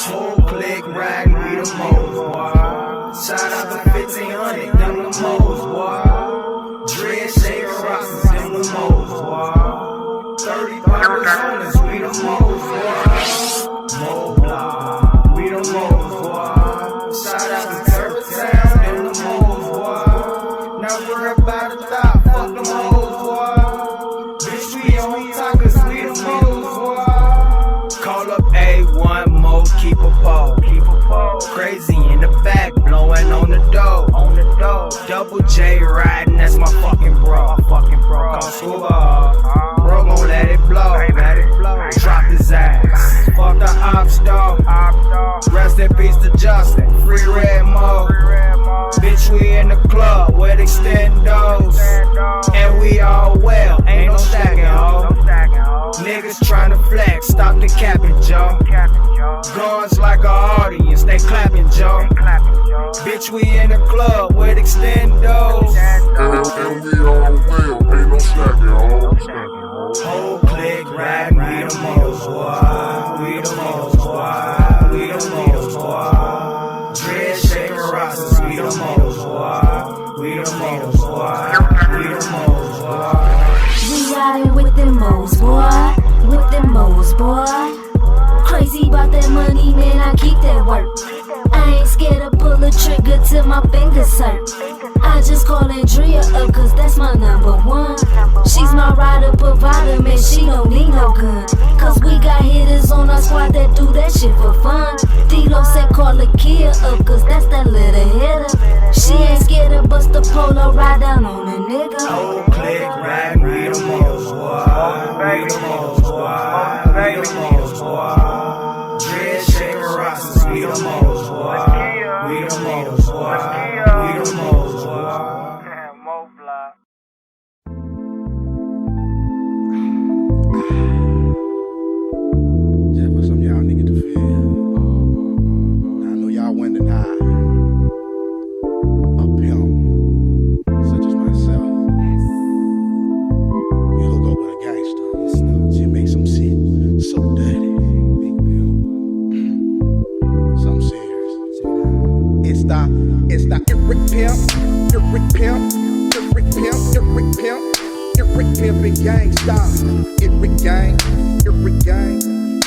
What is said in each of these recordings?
Whole click riding, we the most, boy. Shout out to 1500, them the most, boy. Dread shaker rosters, them the most, boy. 30 Arizonas, we the most, boy. Mo block, we the most, boy. Shout out to Turbotown, them the most, boy. Not worried about the top, fuck them hoes, boy. Bitch, we on top, cause we the most, boy. Call up A1 Mo, keep a pole. Crazy in the back, blowing on the dough. Double J riding, that's my fucking bro. Call Scuba, bro gon' let it blow. Drop his ass. Fuck the ops dog. Rest in peace to Justin. Free Red Mo. Bitch, we in the club with extendos. And we all well, ain't no stacking, ho. Niggas tryna flex, stop the capping, Joe. Guns like a audience, they clapping, Joe. Bitch, we in the club with extendos. And we all well, ain't no slacking, ho. Whole click riding, we the most, boy. We the most, boy. We the most, boy. Dread shaker rosters, we the most, boy. We the most, boy. We the most, boy. We riding with them moles, boy. With them moles, boy. Crazy about that money, man, I keep that work. I ain't scared to pull a trigger till my fingers hurt. I just call Andrea up, cause that's my number one. She's my rider, provider, man, she don't need no gun. Cause we got hitters on our squad that do that shit for fun. D-Lo said call a Kia up, cause that's that little hitter. She ain't scared to bust the polo, ride down on a nigga. Whole click riding, we the most, boy. We the most, boy. We the most, boy. Dread shaker rosters, we the most, boy. We the most, boy. We the most, boy. Just for some of y'all niggas to feel. I know y'all wondering how a pimp, such as myself, you hook up with a gangster. She makes some shit so dirty. Big pimp. Some serious. It's the Eric Pimp, Eric Pimp, Eric Pimp, Eric Pimp, Eric Pimp and Gangsta. Eric Gang, Eric Gang,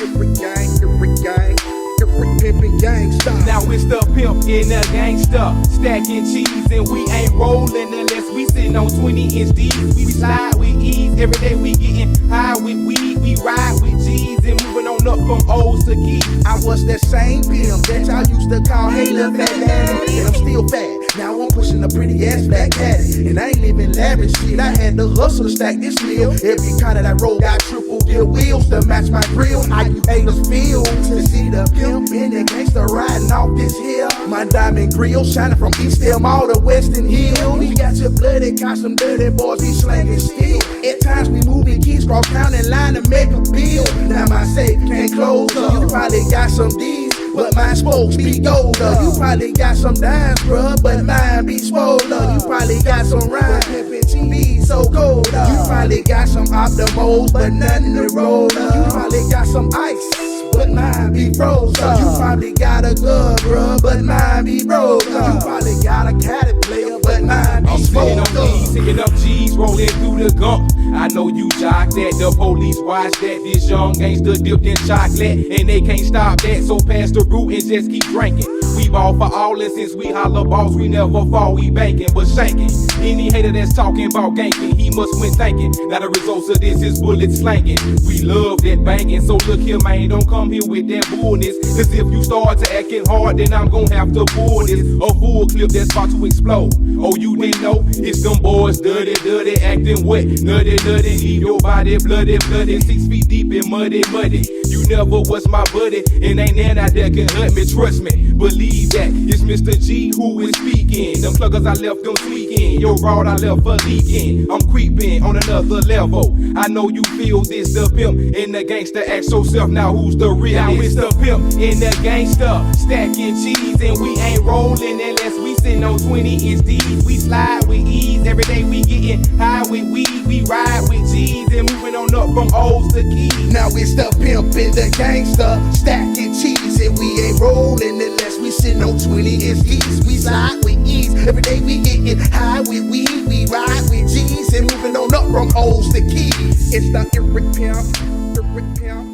Eric Gang, Eric Gang, Eric Pimp and Gangsta. Now it's the pimp in the gangsta, stacking cheese, and we ain't rolling unless we sitting on 20-inch D's. We slide with ease, every day we getting high with weed. We ride with G's and moving on up from O's to Keys. I was that same pimp that y'all used to call hey little fat daddy, and I'm still fat. Now I'm pushing a pretty ass black caddy, and I ain't living lavish shit. I had to hustle to stack this meal. Every car that I roll got triple gear wheels to match my grill. How you haters feel to see the pimp in the gangster riding off this hill? My diamond grill shining from East Elm all to Western Hill. We got your bloody got some dirty boys be slanging steel. At times we moving keys cross town and line to make a bill. Now my safe can't close up. You probably got some D's, but my spokes be golder. You probably got some dimes, bruh, but mine be swollen. You probably got some rhyme, pimpin' be so cold. You probably got some optimals, but nothing to roll up. You probably got some ice, but mine be frozen. You probably got a gun, bruh, but mine be broken. You probably got a caddy player, but mine be Sitting on swollen. D's, picking up G's, rolling through the gump. I know you jock that, the police watch that. This young gangster dipped in chocolate, and they can't stop that. So pass the root and just keep drinking. We ball for all, and since we holler balls, we never fall. We banking, but shanking. Any hater that's talking about ganking, he must win thinking. Now the results of this is bullets slanging. We love that banging, so look here, man, don't come here with that bullness. Cause if you start to acting hard, then I'm gon' have to pull this. A full clip that's about to explode. Oh, you didn't know? It's them boys dirty, dirty, acting wet. Nutty, nutty, leave your body bloody, bloody. 6 feet deep in muddy, muddy. You never was my buddy, and ain't none out there can hurt me, trust me. Believe that, it's Mr. G who is speaking. Them pluggers I left them tweaking. Your rod I left for leaking. I'm creeping on another level. I know you feel this, the pimp in the gangster. Ask yourself now who's the real? Now it's the pimp in the gangster, stacking cheese, and we ain't rolling unless we sitting on 20-inch D's. We slide with ease, every day we getting high with weed. We ride with G's and moving on up from O's to Keys. Now it's the pimp been the gangster, stacking cheese, and we ain't rolling unless we sitting on 20-inch keys. We slide with ease, every day we getting high with weed. We ride with G's and moving on up from O's to keys. It's the Eric Pimp, Eric Pimp.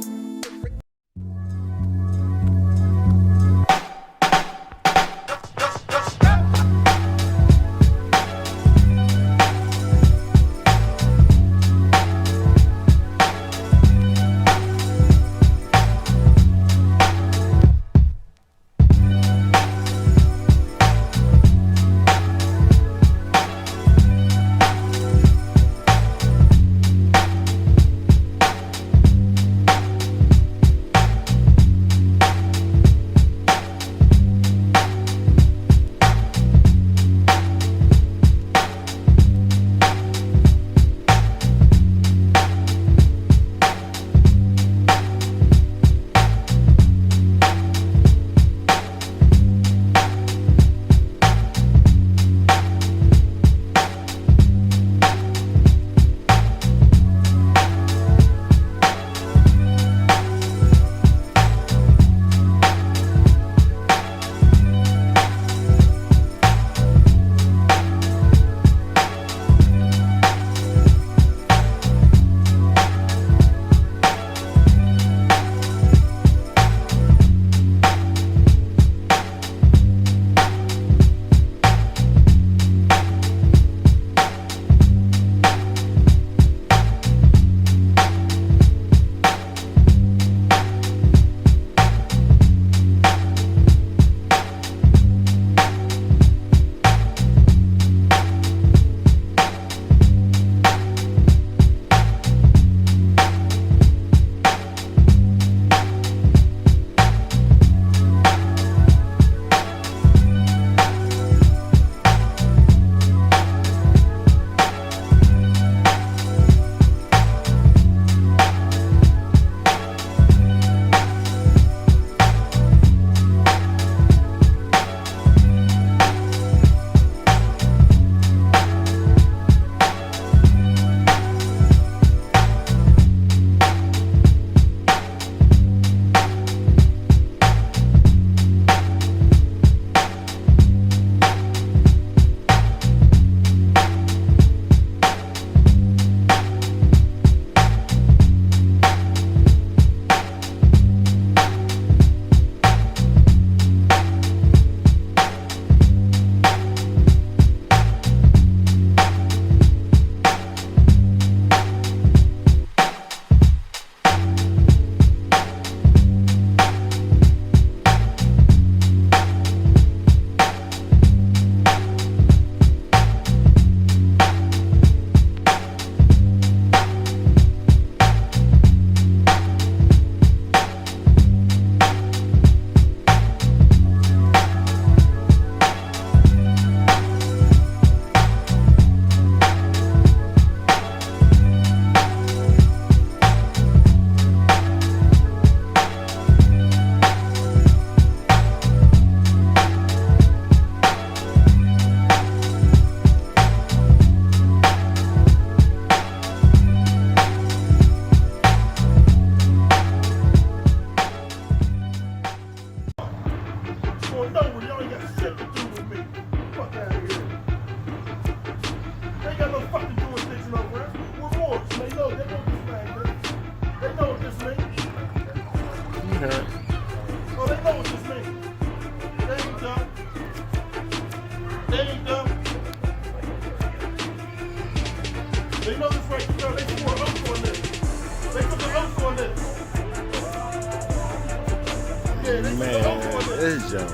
This junk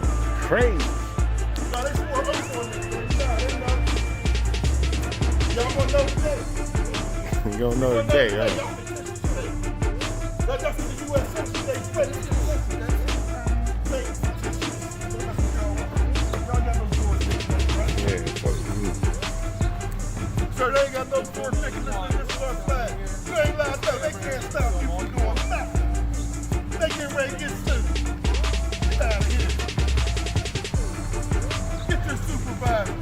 crazy. You gonna know today, huh? So they ain't got no four tickets in this flag. You ain't lying, no, they can't stop you from going back. They get ready to get sued. Get out of here. Get your supervisor.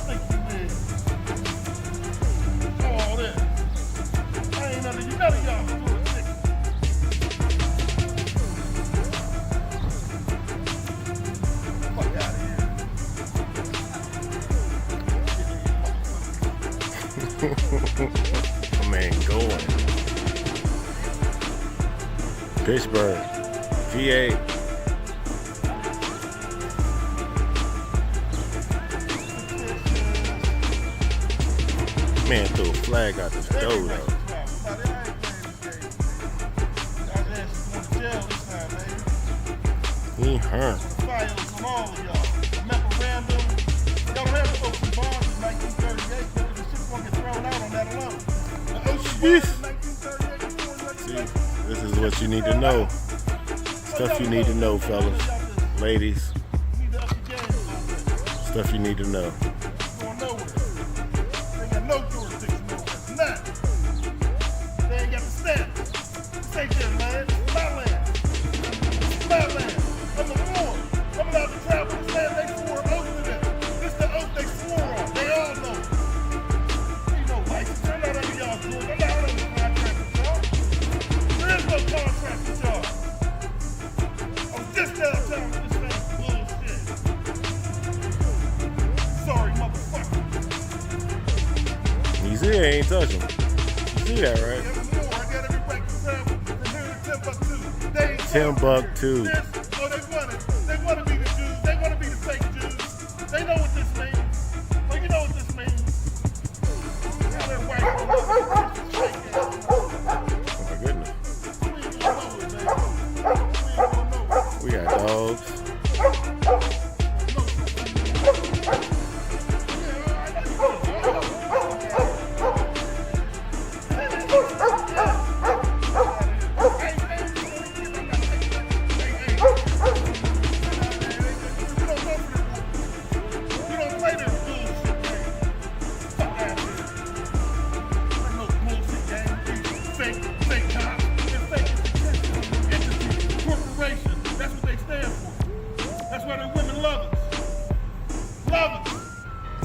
Think you did. All this. I ain't none of you, none of y'all doing tickets. Pittsburgh, PA. Man threw a flag out the door though. He hurt. See, this is what you need to know. Stuff you need to know, fellas, ladies. Stuff you need to know. No jurisdiction over that. They ain't got the stamp. This ain't their land. It's my land. It's my land. I'm a Moor. I'm allowed to travel this land. They swore an oath to them. This the oath they swore on. They all know. Ain't no license. They're not under y'all's doors. I'm not under the contract with y'all. There is no contract with y'all. I was just downtown with this man's bullshit. Sorry, motherfucker. You see, I ain't touching. You see that, right? Timbuktu. Oh, they want to be the Jews. They want to be the fake Jews. They know what this means. Well, you know what this means. Now they're white. Oh my goodness. We got dogs.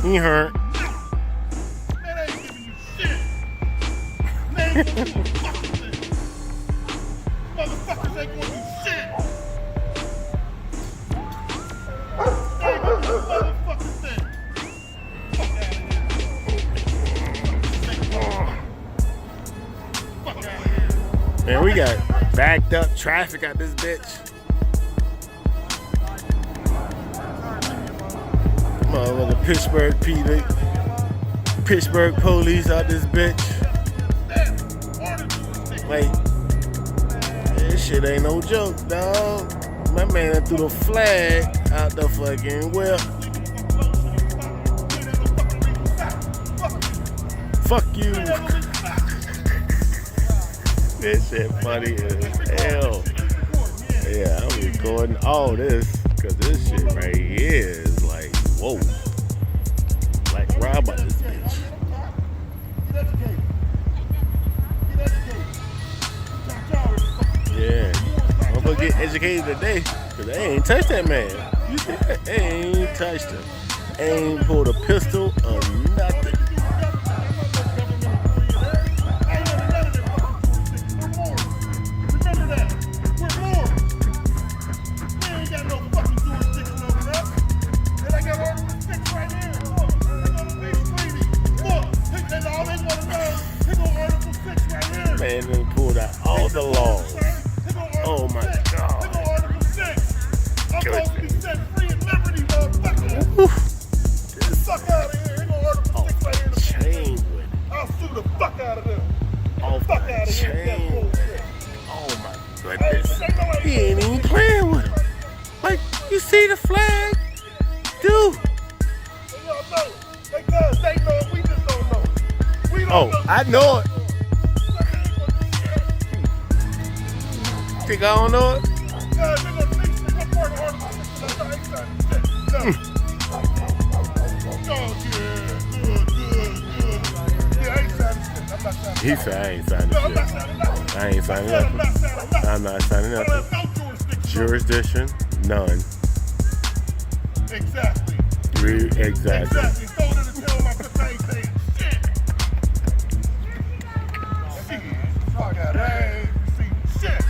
He hurt. Man, I ain't giving you shit. Man, ain't giving you fucking shit. Motherfuckers ain't gonna do shit. They ain't gonna do motherfucking thing. Fuck out of here. Fuck out of here. Man, we got backed up traffic out this bitch. Motherfucker, Pittsburgh police out this bitch. Like, this shit ain't no joke, dog. My man threw the flag out the fucking whip. Fuck you. This shit funny as hell. Yeah, I'm recording all this because this shit right here is like, whoa. Like Rob out this bitch. Yeah. I'm gonna get educated today because they ain't touched that man. You see that? They ain't touched him. Ain't pulled a pistol or nothing. Man, they pulled out all the laws. Oh my God. Fuck out of here. He gonna Article 6 right here. Chain with it. I'll sue the fuck out of them. Off Fuck the out of here. chain. Oh my goodness. He ain't even playing with him. Like, you see the flag? Dude. Y'all know. Because they know it, we just don't know. We don't know. I know it. Think I don't know it? He said I ain't signing shit. I ain't signing nothing. I'm not signing nothing. Jurisdiction, none. Exactly. Exactly. Told her to tell my saying shit. Fuck out of here. Shit.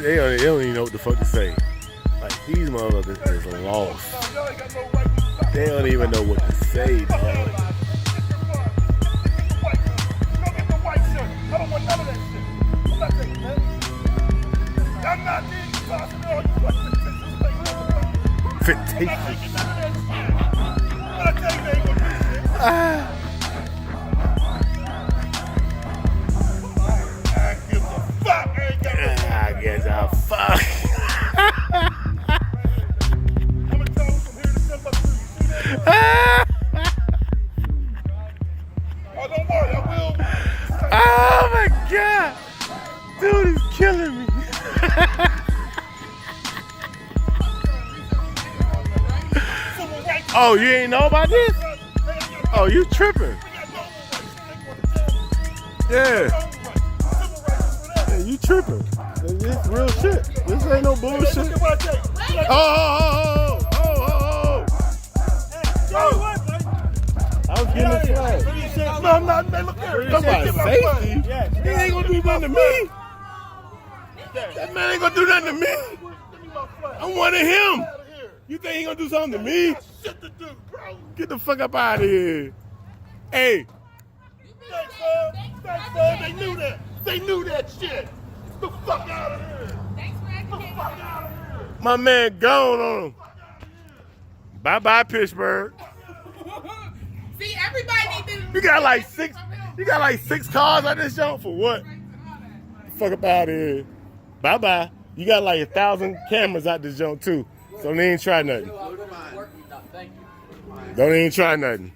They don't even know what the fuck to say. Like, these motherfuckers is lost. They don't even know what to say, dog. Go get the white shirt. I guess I'll fuck. Oh my God! Dude is killing me. Oh, you ain't know about this? Oh, you tripping. Yeah. Yeah, you tripping. This real shit. This ain't no bullshit. Oh. I was getting a flag. No, look here. Somebody safety? He ain't gonna do nothing to me. That man ain't gonna do nothing to me. I'm one of him. You think he gonna do something to me? Shit to do, bro. Get the fuck up out of here. Hey. Thanks, man. They knew that shit. Get the fuck out of here. Get the fuck out of here. My man gone on him. Bye-bye, Pittsburgh. See, everybody needs to. You got like six cars on this joint for what? Fuck up out of here. Bye-bye. You got like 1,000 cameras out this joint too. So don't even try nothing. Don't even try nothing.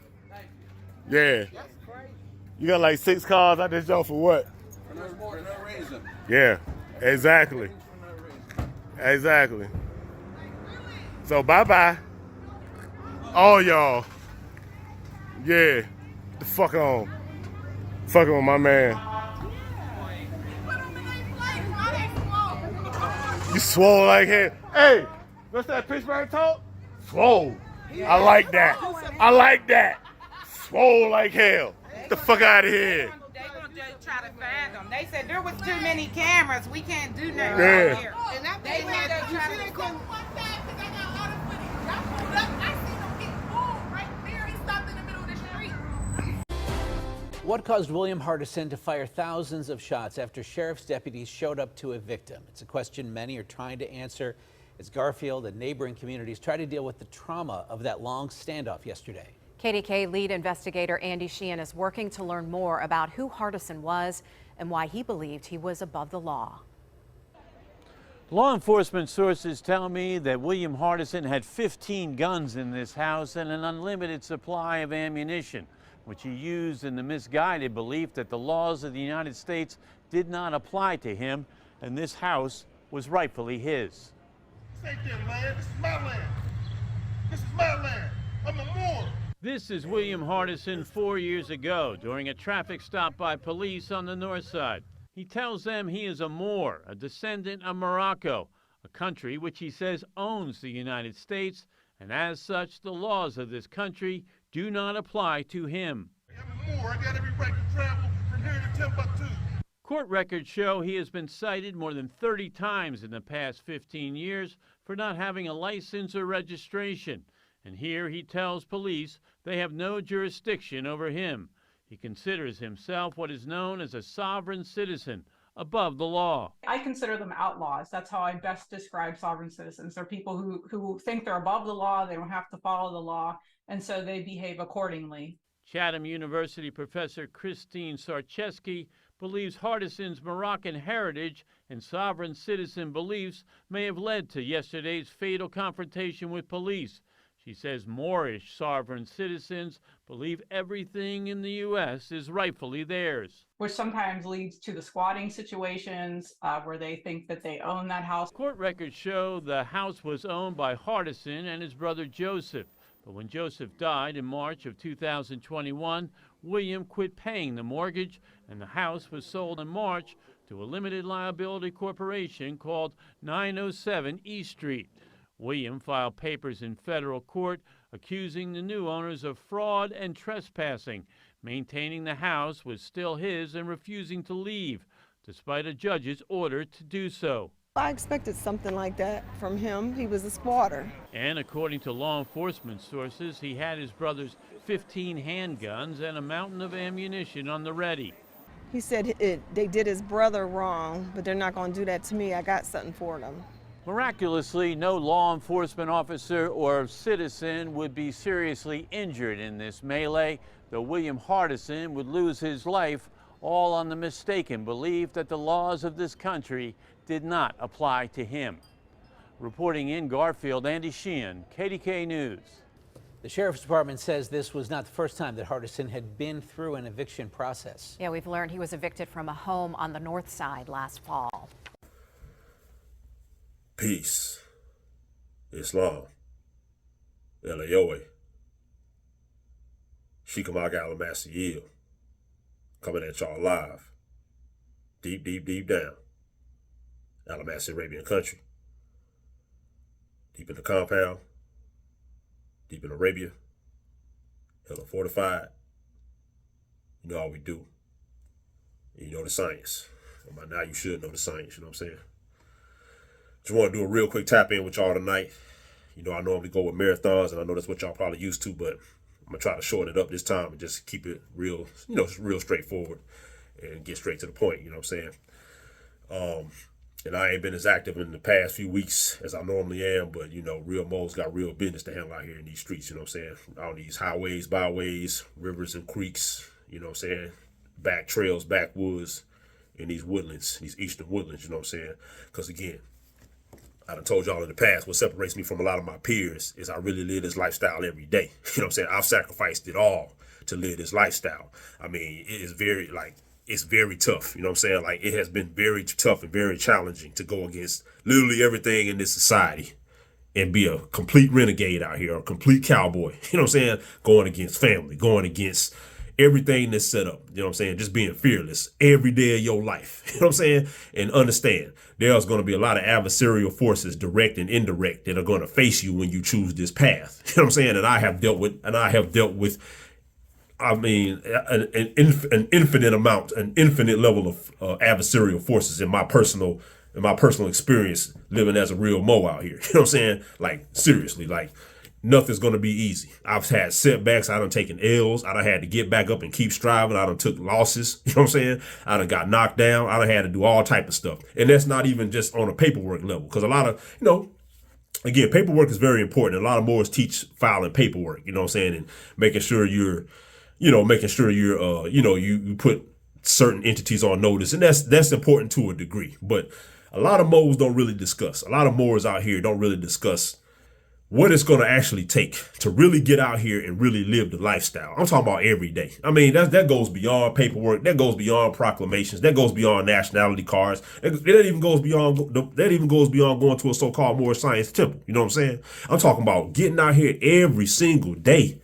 Yeah. You got like 6 cars out this joint for what? For no reason. Yeah, exactly. Exactly. So bye-bye. All y'all. Yeah. Get the fuck on. Fuck on my man. You swole like hell. Hey, what's that Pittsburgh talk? Swole. I like that. I like that. Swole like hell. Get the fuck out of here. They gonna just try to find them. They said there was too many cameras. We can't do nothing Yeah. out here. They had to try to What caused William Hardison to fire thousands of shots after sheriff's deputies showed up to a victim? It's a question many are trying to answer as Garfield and neighboring communities try to deal with the trauma of that long standoff yesterday. KDK lead investigator Andy Sheehan is working to learn more about who Hardison was and why he believed he was above the law. Law enforcement sources tell me that William Hardison had 15 guns in this house and an unlimited supply of ammunition, which he used in the misguided belief that the laws of the United States did not apply to him and this house was rightfully his. This ain't their land. This is my land. This is my land. I'm a Moor. This is William Hardison 4 years ago during a traffic stop by police on the north side. He tells them he is a Moor, a descendant of Morocco, a country which he says owns the United States, and as such, the laws of this country do not apply to him. I'm a Moor. I got every right to travel from here to Timbuktu. Court records show he has been cited more than 30 times in the past 15 years for not having a license or registration. And here he tells police they have no jurisdiction over him. He considers himself what is known as a sovereign citizen, above the law. I consider them outlaws. That's how I best describe sovereign citizens. They're people who think they're above the law, they don't have to follow the law, and so they behave accordingly. Chatham University professor Christine Sarcheski believes Hardison's Moroccan heritage and sovereign citizen beliefs may have led to yesterday's fatal confrontation with police. She says Moorish sovereign citizens believe everything in the U.S. is rightfully theirs. Which sometimes leads to the squatting situations where they think that they own that house. Court records show the house was owned by Hardison and his brother Joseph. But when Joseph died in March of 2021, William quit paying the mortgage and the house was sold in March to a limited liability corporation called 907 East Street. William filed papers in federal court accusing the new owners of fraud and trespassing, maintaining the house was still his and refusing to leave, despite a judge's order to do so. I expected something like that from him. He was a squatter. And according to law enforcement sources, he had his brother's 15 handguns and a mountain of ammunition on the ready. He said they did his brother wrong, but they're not going to do that to me. I got something for them. Miraculously, no law enforcement officer or citizen would be seriously injured in this melee, though William Hardison would lose his life, all on the mistaken belief that the laws of this country did not apply to him. Reporting in Garfield, Andy Sheehan, KDK News. The Sheriff's Department says this was not the first time that Hardison had been through an eviction process. Yeah, we've learned he was evicted from a home on the north side last fall. Peace, Islam, Elayoe, Sheekamauga, Alamassi, coming at y'all live, deep, deep, deep down, Alamassi, Arabian country, deep in the compound, deep in Arabia, hella fortified. You know how we do. You know the science. And by now you should know the science, you know what I'm saying? Just want to do a real quick tap in with y'all tonight. You know, I normally go with marathons, and I know that's what y'all probably used to, but I'm going to try to shorten it up this time and just keep it real, you know, real straightforward and get straight to the point, you know what I'm saying? And I ain't been as active in the past few weeks as I normally am, but, you know, real Mo's got real business to handle out here in these streets, you know what I'm saying? All these highways, byways, rivers and creeks, you know what I'm saying? Back trails, backwoods, in these woodlands, these eastern woodlands, you know what I'm saying? Because, again, I done told y'all in the past, what separates me from a lot of my peers is I really live this lifestyle every day. You know what I'm saying? I've sacrificed it all to live this lifestyle. I mean, it is very, it's very tough. You know what I'm saying? Like, it has been very tough and very challenging to go against literally everything in this society and be a complete renegade out here, a complete cowboy. You know what I'm saying? Going against family, going against everything that's set up. You know what I'm saying? Just being fearless every day of your life. You know what I'm saying? And understand, there's going to be a lot of adversarial forces, direct and indirect, that are going to face you when you choose this path. You know what I'm saying? And I have dealt with, I mean, an infinite amount, an infinite level of adversarial forces in my personal experience living as a real Mo out here. You know what I'm saying? Like, seriously, like, nothing's going to be easy. I've had setbacks. I done taken L's. I done had to get back up and keep striving. I done took losses. You know what I'm saying? I done got knocked down. I done had to do all type of stuff. And that's not even just on a paperwork level. Because a lot of, you know, again, paperwork is very important. A lot of Moors teach filing paperwork, you know what I'm saying? And making sure you put certain entities on notice. And that's important to a degree. But a lot of Moors don't really discuss. A lot of Moors out here don't really discuss what it's going to actually take to really get out here and really live the lifestyle. I'm talking about every day. I mean, that goes beyond paperwork. That goes beyond proclamations. That goes beyond nationality cards. That even goes beyond going to a so-called Moorish science temple. You know what I'm saying? I'm talking about getting out here every single day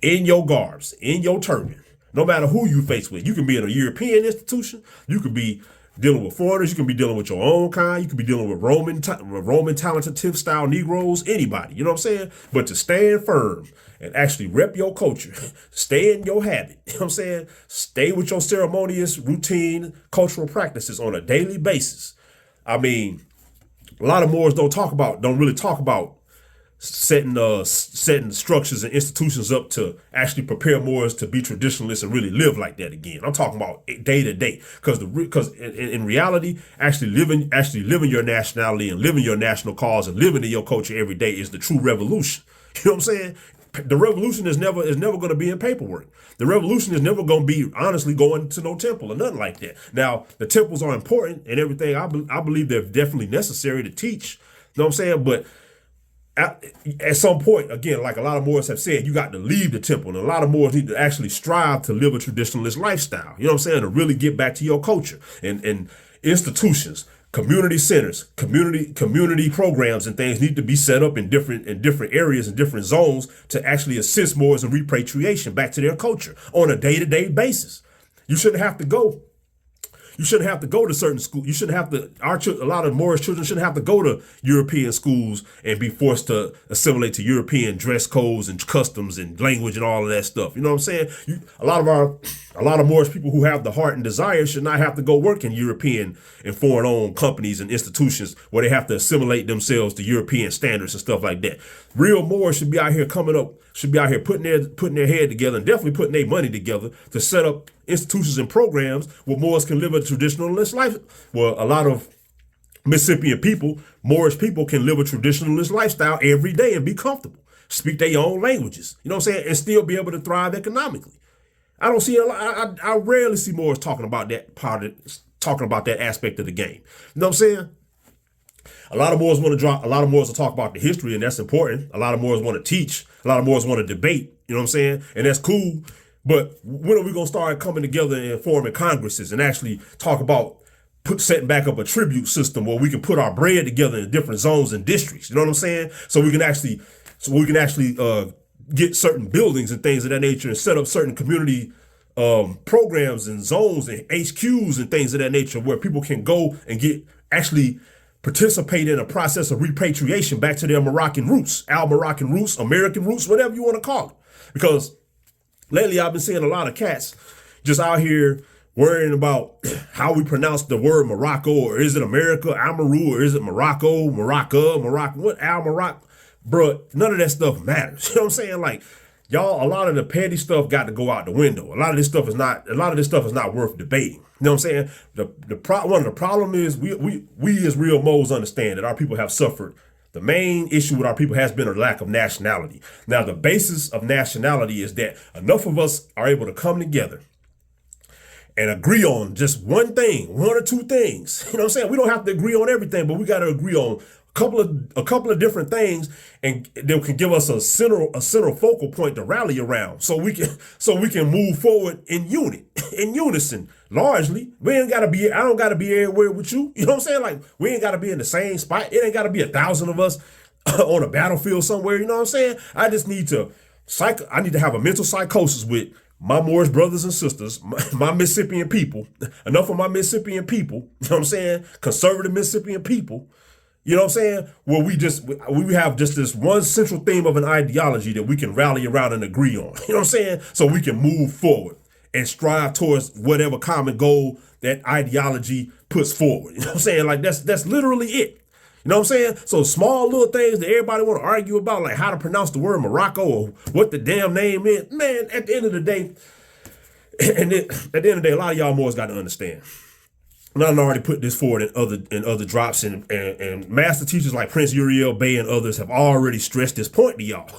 in your garbs, in your turban, no matter who you face with. You can be in a European institution. You could be dealing with foreigners. You can be dealing with your own kind. You can be dealing with Roman talented style Negroes, anybody. You know what I'm saying? But to stand firm and actually rep your culture, stay in your habit. You know what I'm saying? Stay with your ceremonious, routine, cultural practices on a daily basis. I mean, a lot of Moors don't really talk about setting structures and institutions up to actually prepare Moors to be traditionalists and really live like that again. I'm talking about day to day, because in reality, actually living your nationality and living your national cause and living in your culture every day is the true revolution. You know what I'm saying? The revolution is never going to be in paperwork. The revolution is never going to be honestly going to no temple or nothing like that. Now, the temples are important and everything. I believe they're definitely necessary to teach. You know what I'm saying? But at some point, again, like a lot of Moors have said, you got to leave the temple. And a lot of Moors need to actually strive to live a traditionalist lifestyle. You know what I'm saying? To really get back to your culture. And institutions, community centers, community programs and things need to be set up in different areas and different zones to actually assist Moors in repatriation back to their culture on a day-to-day basis. You shouldn't have to go to certain schools. You shouldn't have to, a lot of Moorish children shouldn't have to go to European schools and be forced to assimilate to European dress codes and customs and language and all of that stuff. You know what I'm saying? A lot of Moorish people who have the heart and desire should not have to go work in European and foreign owned companies and institutions where they have to assimilate themselves to European standards and stuff like that. Real Moors should be out here putting their head together and definitely putting their money together to set up institutions and programs where Moors can live a traditionalist life. Well, a lot of Mississippian people, Moorish people can live a traditionalist lifestyle every day and be comfortable, speak their own languages, you know what I'm saying, and still be able to thrive economically. I don't see a lot, I rarely see Moors talking about that talking about that aspect of the game. You know what I'm saying? A lot of Moors want to talk about the history, and that's important. A lot of Moors want to teach. A lot of Moors want to debate, you know what I'm saying? And that's cool. But when are we going to start coming together and forming congresses and actually talk about setting back up a tribute system where we can put our bread together in different zones and districts, you know what I'm saying? So we can actually get certain buildings and things of that nature and set up certain community programs and zones and HQs and things of that nature where people can go and actually participate in a process of repatriation back to their Moroccan roots, Moroccan roots, American roots, whatever you want to call it. Because lately I've been seeing a lot of cats just out here worrying about how we pronounce the word Morocco, or is it America, Amaru, or is it Morocco, Morocco, what, Morocco? Bruh, none of that stuff matters. You know what I'm saying? Like, y'all, a lot of the petty stuff got to go out the window. A lot of this stuff is not worth debating. You know what I'm saying? One of the problem is we as real Moors understand that our people have suffered. The main issue with our people has been a lack of nationality. Now, the basis of nationality is that enough of us are able to come together and agree on just one thing, one or two things. You know what I'm saying? We don't have to agree on everything, but we got to agree on a couple of different things, and they can give us a central focal point to rally around, so we can move forward in unison. Largely, I don't gotta be everywhere with you. You know what I'm saying? Like, we ain't gotta be in the same spot. It ain't gotta be 1,000 of us on a battlefield somewhere. You know what I'm saying? I just need to have a mental psychosis with my Moorish brothers and sisters, my Mississippian people, enough of my Mississippian people, you know what I'm saying? Conservative Mississippian people, you know what I'm saying? Where we have just this one central theme of an ideology that we can rally around and agree on, you know what I'm saying? So we can move forward and strive towards whatever common goal that ideology puts forward. You know what I'm saying? Like, that's literally it. You know what I'm saying? So small little things that everybody want to argue about, like how to pronounce the word Morocco or what the damn name is. Man, at the end of the day, a lot of y'all Moors got to understand. And I've already put this forward in other drops, and master teachers like Prince Uriel Bey and others have already stressed this point to y'all.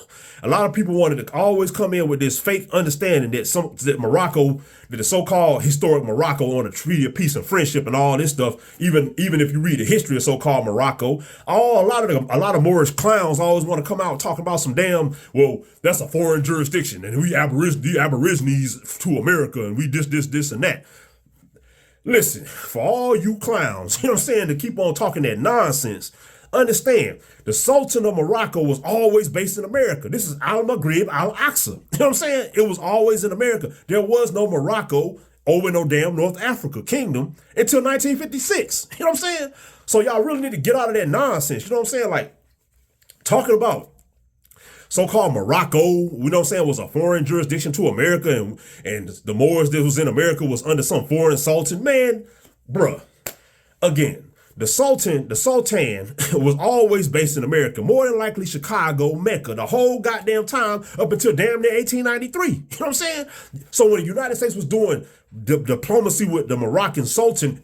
A lot of people wanted to always come in with this fake understanding that Morocco, that the so-called historic Morocco on a treaty of peace and friendship and all this stuff. Even if you read the history of so-called Morocco, a lot of Moorish clowns always want to come out talking about some damn, well, that's a foreign jurisdiction and we aborigines to America and we this and that. Listen, for all you clowns, you know what I'm saying, to keep on talking that nonsense, understand, the Sultan of Morocco was always based in America. This is Al-Maghrib Al-Aqsa. You know what I'm saying? It was always in America. There was no Morocco over no damn North Africa kingdom until 1956. You know what I'm saying? So y'all really need to get out of that nonsense. You know what I'm saying? Like, talking about so-called Morocco, you know what I'm saying, was a foreign jurisdiction to America, and the Moors that was in America was under some foreign sultan. Man, bruh, again, the Sultan was always based in America, more than likely Chicago, Mecca, the whole goddamn time up until damn near 1893. You know what I'm saying? So when the United States was doing diplomacy with the Moroccan Sultan,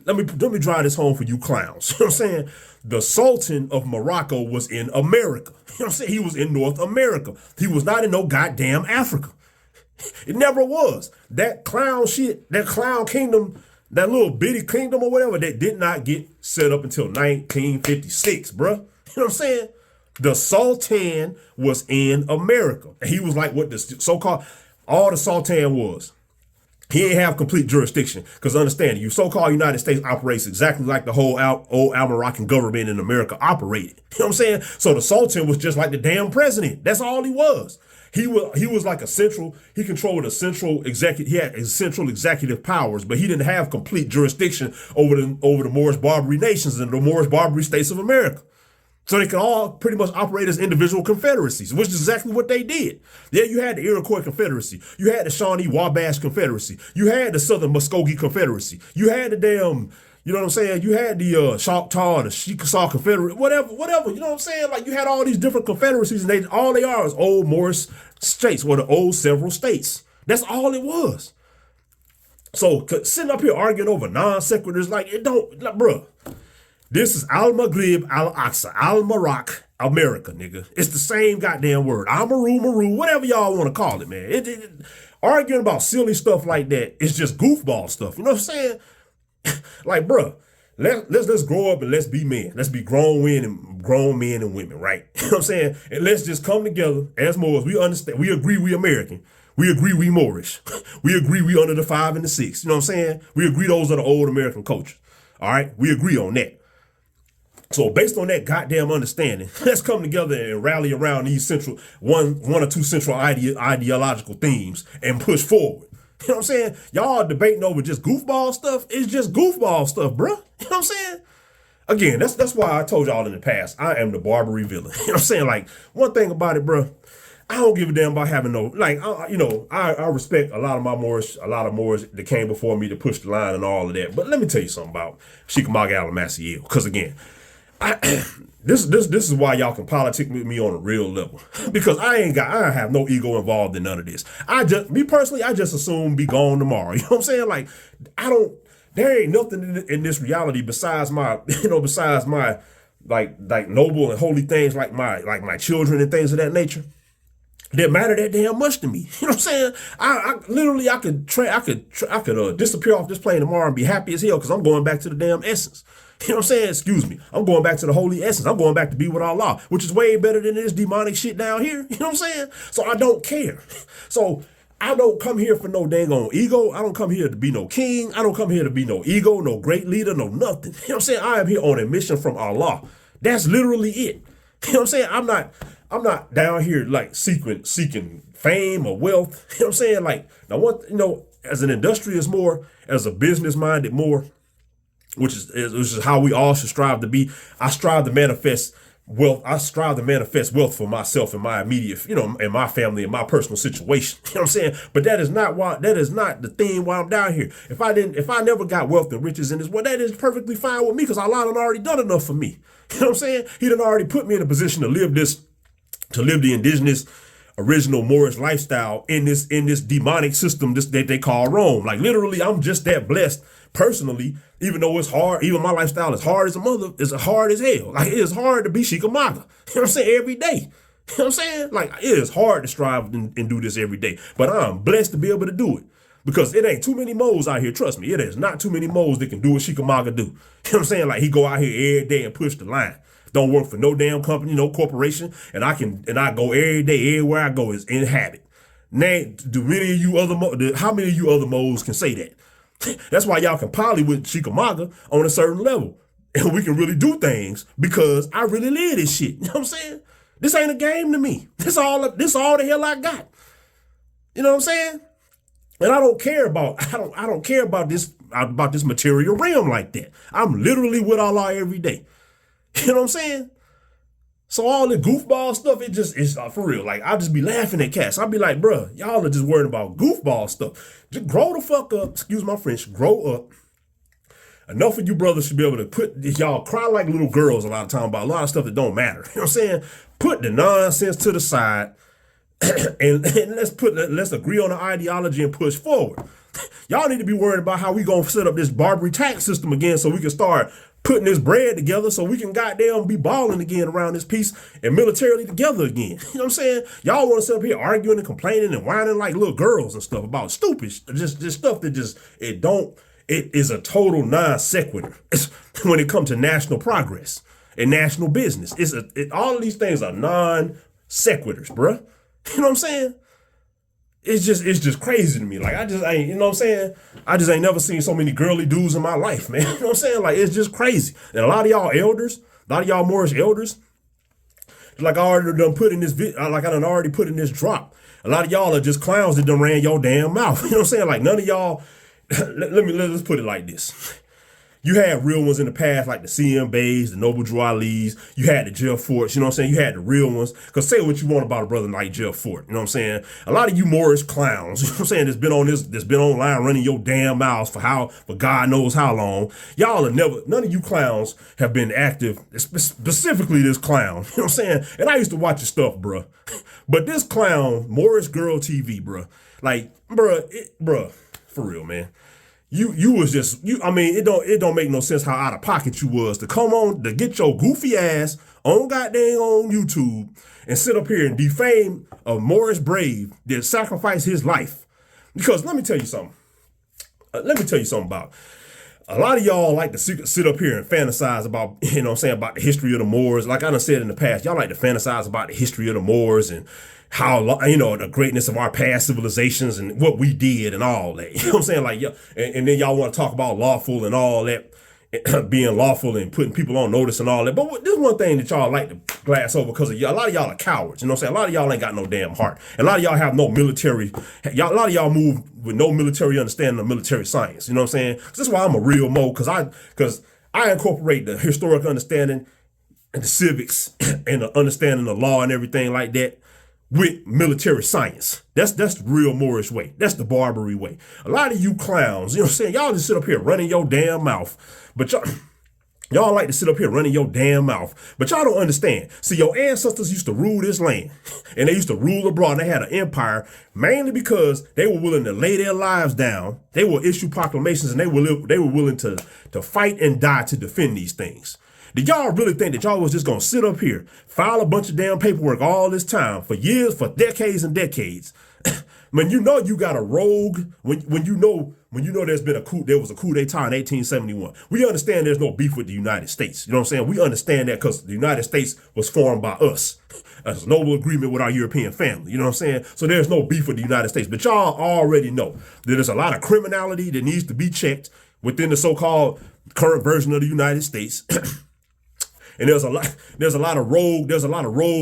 let me drive this home for you clowns. You know what I'm saying? The Sultan of Morocco was in America. You know what I'm saying? He was in North America. He was not in no goddamn Africa. It never was. That clown shit, that clown kingdom, that little bitty kingdom or whatever, that did not get set up until 1956, bruh. You know what I'm saying? The Sultan was in America. He was like what the so-called, all the Sultan was. He ain't have complete jurisdiction, because understand, you so-called United States operates exactly like the whole old Al-Moroccan government in America operated. You know what I'm saying? So the Sultan was just like the damn president. That's all he was. He was like he controlled a central executive, he had central executive powers, but he didn't have complete jurisdiction over the Moorish Barbary nations and the Moorish Barbary states of America. So they could all pretty much operate as individual confederacies, which is exactly what they did. Yeah, you had the Iroquois Confederacy. You had the Shawnee Wabash Confederacy. You had the Southern Muskogee Confederacy. You had the damn, you know what I'm saying? You had the Choctaw, the Sheekamauga Confederate, whatever, you know what I'm saying? Like, you had all these different confederacies, and all they are is old Moorish states, or the old several states. That's all it was. So sitting up here arguing over non sequiturs, like it don't, like, bruh. This is Al Maghrib, Al Aqsa, Al Maroc, America, nigga. It's the same goddamn word. Al Maru, whatever y'all want to call it, man. Arguing about silly stuff like that is just goofball stuff. You know what I'm saying? Like, bruh, let's grow up and let's be men. Let's be grown men and women, right? You know what I'm saying? And let's just come together as Moors. We understand. We agree we American. We agree we Moorish. We agree we under the 5 and the 6. You know what I'm saying? We agree those are the old American cultures. All right? We agree on that. So based on that goddamn understanding, let's come together and rally around these one or two central ideological themes and push forward. You know what I'm saying? Y'all debating over just goofball stuff. It's just goofball stuff, bro. You know what I'm saying? Again, that's why I told y'all in the past, I am the Barbary villain. You know what I'm saying? Like, one thing about it, bro, I don't give a damn about having no, like, I respect a lot of Moors that came before me to push the line and all of that. But let me tell you something about Sheekamauga and Massacred. Because again, this is why y'all can politic with me on a real level, because I have no ego involved in none of this. I just assume be gone tomorrow. You know what I'm saying? Like, there ain't nothing in this reality besides my like noble and holy things like my children and things of that nature that matter that damn much to me. You know what I'm saying? I literally I could disappear off this plane tomorrow and be happy as hell because I'm going back to the damn essence. You know what I'm saying? Excuse me. I'm going back to the holy essence. I'm going back to be with Allah, which is way better than this demonic shit down here. You know what I'm saying? So I don't care. So I don't come here for no dang on ego. I don't come here to be no king. I don't come here to be no ego, no great leader, no nothing. You know what I'm saying? I am here on a mission from Allah. That's literally it. You know what I'm saying? I'm not down here like seeking fame or wealth. You know what I'm saying? Like, now as an industrious Moor, as a business-minded Moor, which is how we all should strive to be. I strive to manifest wealth. I strive to manifest wealth for myself and my immediate, and my family and my personal situation. You know what I'm saying? But that is not the theme why I'm down here. If I never got wealth and riches in this world, that is perfectly fine with me because Allah done already done enough for me. You know what I'm saying? He done already put me in a position to live the indigenous original Moorish lifestyle in this demonic system that they call Rome. Like, literally, I'm just that blessed personally, even though it's hard. Even my lifestyle is hard as a mother, is hard as hell. Like, it is hard to be Sheekamauga. You know what I'm saying? Every day. You know what I'm saying? Like, it is hard to strive and do this every day. But I'm blessed to be able to do it. Because it ain't too many moles out here, trust me. It is not too many moles that can do what Sheekamauga do. You know what I'm saying? Like, he go out here every day and push the line. Don't work for no damn company, no corporation, and I go every day, everywhere I go is in habit. Now, how many of you other moles can say that? That's why y'all can poly with Sheekamauga on a certain level. And we can really do things because I really live this shit. You know what I'm saying? This ain't a game to me. This all the hell I got. You know what I'm saying? And I don't care about this material realm like that. I'm literally with Allah every day. You know what I'm saying? So all the goofball stuff, it's for real. Like, I just be laughing at cats. I be like, bruh, y'all are just worried about goofball stuff. Just grow the fuck up. Excuse my French. Grow up. Enough of you brothers should be able to y'all cry like little girls a lot of time about a lot of stuff that don't matter. You know what I'm saying? Put the nonsense to the side and let's agree on the ideology and push forward. Y'all need to be worried about how we gonna set up this Barbary tax system again so we can start putting this bread together so we can goddamn be balling again around this piece and militarily together again. You know what I'm saying? Y'all want to sit up here arguing and complaining and whining like little girls and stuff about stupid, just stuff that it is a total non sequitur when it comes to national progress and national business. All of these things are non sequiturs, bruh. You know what I'm saying? It's just crazy to me. Like, I just ain't, you know what I'm saying? I just ain't never seen so many girly dudes in my life, man. You know what I'm saying? Like, it's just crazy. And a lot of y'all elders, a lot of y'all Moorish elders, like I already done put in this like I done already put in this drop. A lot of y'all are just clowns that done ran your damn mouth. You know what I'm saying? Like, none of y'all, let's put it like this. You had real ones in the past, like the CM Bays, the Noble Drew Ali's. You had the Jeff Forts, you know what I'm saying? You had the real ones. Because say what you want about a brother like Jeff Fort, you know what I'm saying? A lot of you Moorish clowns, you know what I'm saying, that's been online running your damn mouths for God knows how long. Y'all are none of you clowns have been active, specifically this clown, you know what I'm saying? And I used to watch your stuff, bruh. But this clown, Moorish Girl TV, bruh. Like, bruh, for real, man. you was just I mean, it don't make no sense how out of pocket you was to come on to get your goofy ass on goddamn on YouTube and sit up here and defame a Moorish brave that sacrificed his life. Because let me tell you something. About a lot of y'all like to sit up here and fantasize about, you know what I'm saying, about the history of the Moors. Like I done said in the past, y'all like to fantasize about the history of the Moors and how, you know, the greatness of our past civilizations and what we did and all that. You know what I'm saying? Like, yeah, and then y'all want to talk about lawful and all that, being lawful and putting people on notice and all that. But there's one thing that y'all like to glass over because a lot of y'all are cowards. You know what I'm saying? A lot of y'all ain't got no damn heart. And a lot of y'all have no military. A lot of y'all move with no military understanding of military science. You know what I'm saying? That's why I'm a real Mo, because I incorporate the historic understanding and the civics and the understanding of law and everything like that with military science. That's the real Moorish way. That's the Barbary way. A lot of you clowns, you know what I'm saying? Y'all just sit up here running your damn mouth. But y'all like to sit up here running your damn mouth. But y'all don't understand. See, your ancestors used to rule this land. And they used to rule abroad. And they had an empire mainly because they were willing to lay their lives down. They will issue proclamations and they were willing to fight and die to defend these things. Did y'all really think that y'all was just gonna sit up here, file a bunch of damn paperwork all this time for years, for decades and decades? When you know you got a rogue, when you know there was a coup d'etat in 1871. We understand there's no beef with the United States. You know what I'm saying? We understand that because the United States was formed by us. There's no agreement with our European family. You know what I'm saying? So there's no beef with the United States. But y'all already know that there's a lot of criminality that needs to be checked within the so-called current version of the United States. And there's a lot of rogue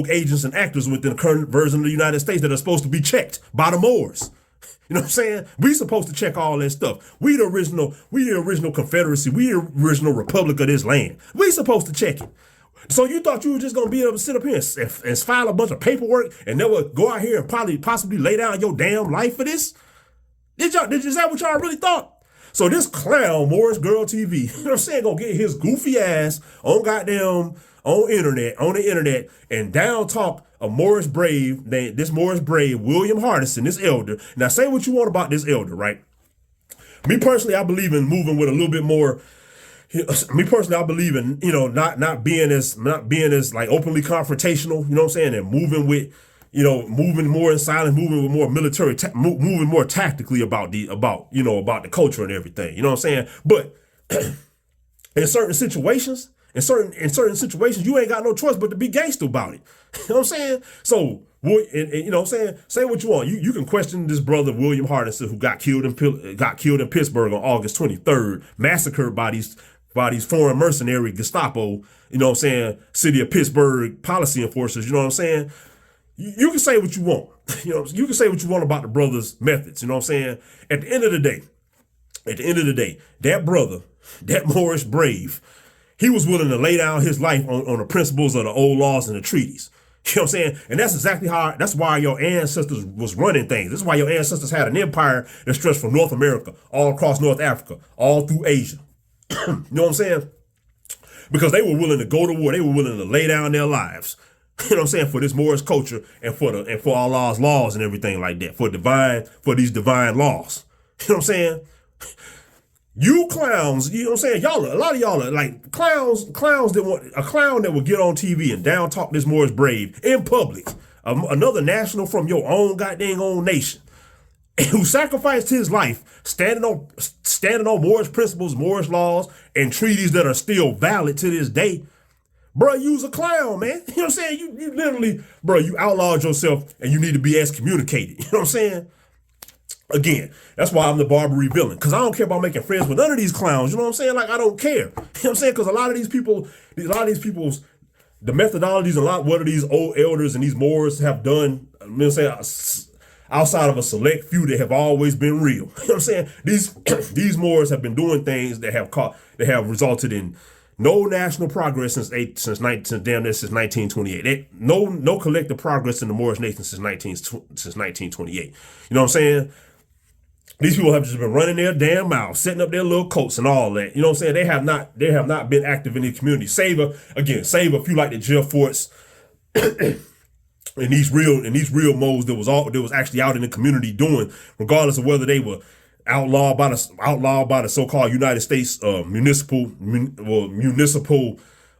agents and actors within the current version of the United States that are supposed to be checked by the Moors. You know what I'm saying? We supposed to check all that stuff. We the original Confederacy. We the original Republic of this land. We supposed to check it. So you thought you were just gonna be able to sit up here and file a bunch of paperwork and never go out here and possibly lay down your damn life for this? Is that what y'all really thought? So this clown, Moorish Girl TV, you know what I'm saying, gonna get his goofy ass on the internet and down talk a Moorish brave, this Moorish brave, William Hardison, this elder. Now say what you want about this elder, right? Me personally, I believe in moving with a little bit more. Me personally, I believe in, you know, not being as like openly confrontational, you know what I'm saying, and moving more in silence, moving with more military, moving more tactically about the culture and everything. You know what I'm saying? But in certain situations, you ain't got no choice but to be gangster about it. You know what I'm saying? So, you know what I'm saying? Say what you want. You can question this brother William Hardison, who got killed in Pittsburgh on August 23rd, massacred by these foreign mercenary Gestapo. You know what I'm saying? City of Pittsburgh policy enforcers. You know what I'm saying? You can say what you want. You know, you can say what you want about the brother's methods. You know what I'm saying? At the end of the day, that brother, that Moorish brave, he was willing to lay down his life on the principles of the old laws and the treaties. You know what I'm saying? And that's why your ancestors was running things. That's why your ancestors had an empire that stretched from North America, all across North Africa, all through Asia. You know what I'm saying? Because they were willing to go to war. They were willing to lay down their lives. You know what I'm saying? For this Moorish culture and for Allah's laws and everything like that. For these divine laws. You know what I'm saying? You clowns, you know what I'm saying? A lot of y'all are like clowns that want a clown that will get on TV and down talk this Moorish brave in public. Another national from your own goddamn own nation who sacrificed his life standing on Moorish principles, Moorish laws, and treaties that are still valid to this day. Bro, you's a clown, man. You know what I'm saying? You literally, bro, you outlawed yourself and you need to be excommunicated. You know what I'm saying? Again, that's why I'm the Barbary villain. Because I don't care about making friends with none of these clowns. You know what I'm saying? Like, I don't care. You know what I'm saying? Because a lot of these people's, the methodologies, what these old elders and these Moors have done, you know what I'm saying, outside of a select few that have always been real. You know what I'm saying? These Moors have been doing things that have resulted in no national progress since 1928. No collective progress in the Moorish nation since 1928. You know what I'm saying? These people have just been running their damn mouths, setting up their little coats and all that. You know what I'm saying? They have not been active in the community. Save a few like the Jeff Forts and these real modes that was actually out in the community doing, regardless of whether they were outlawed by the so-called United States municipal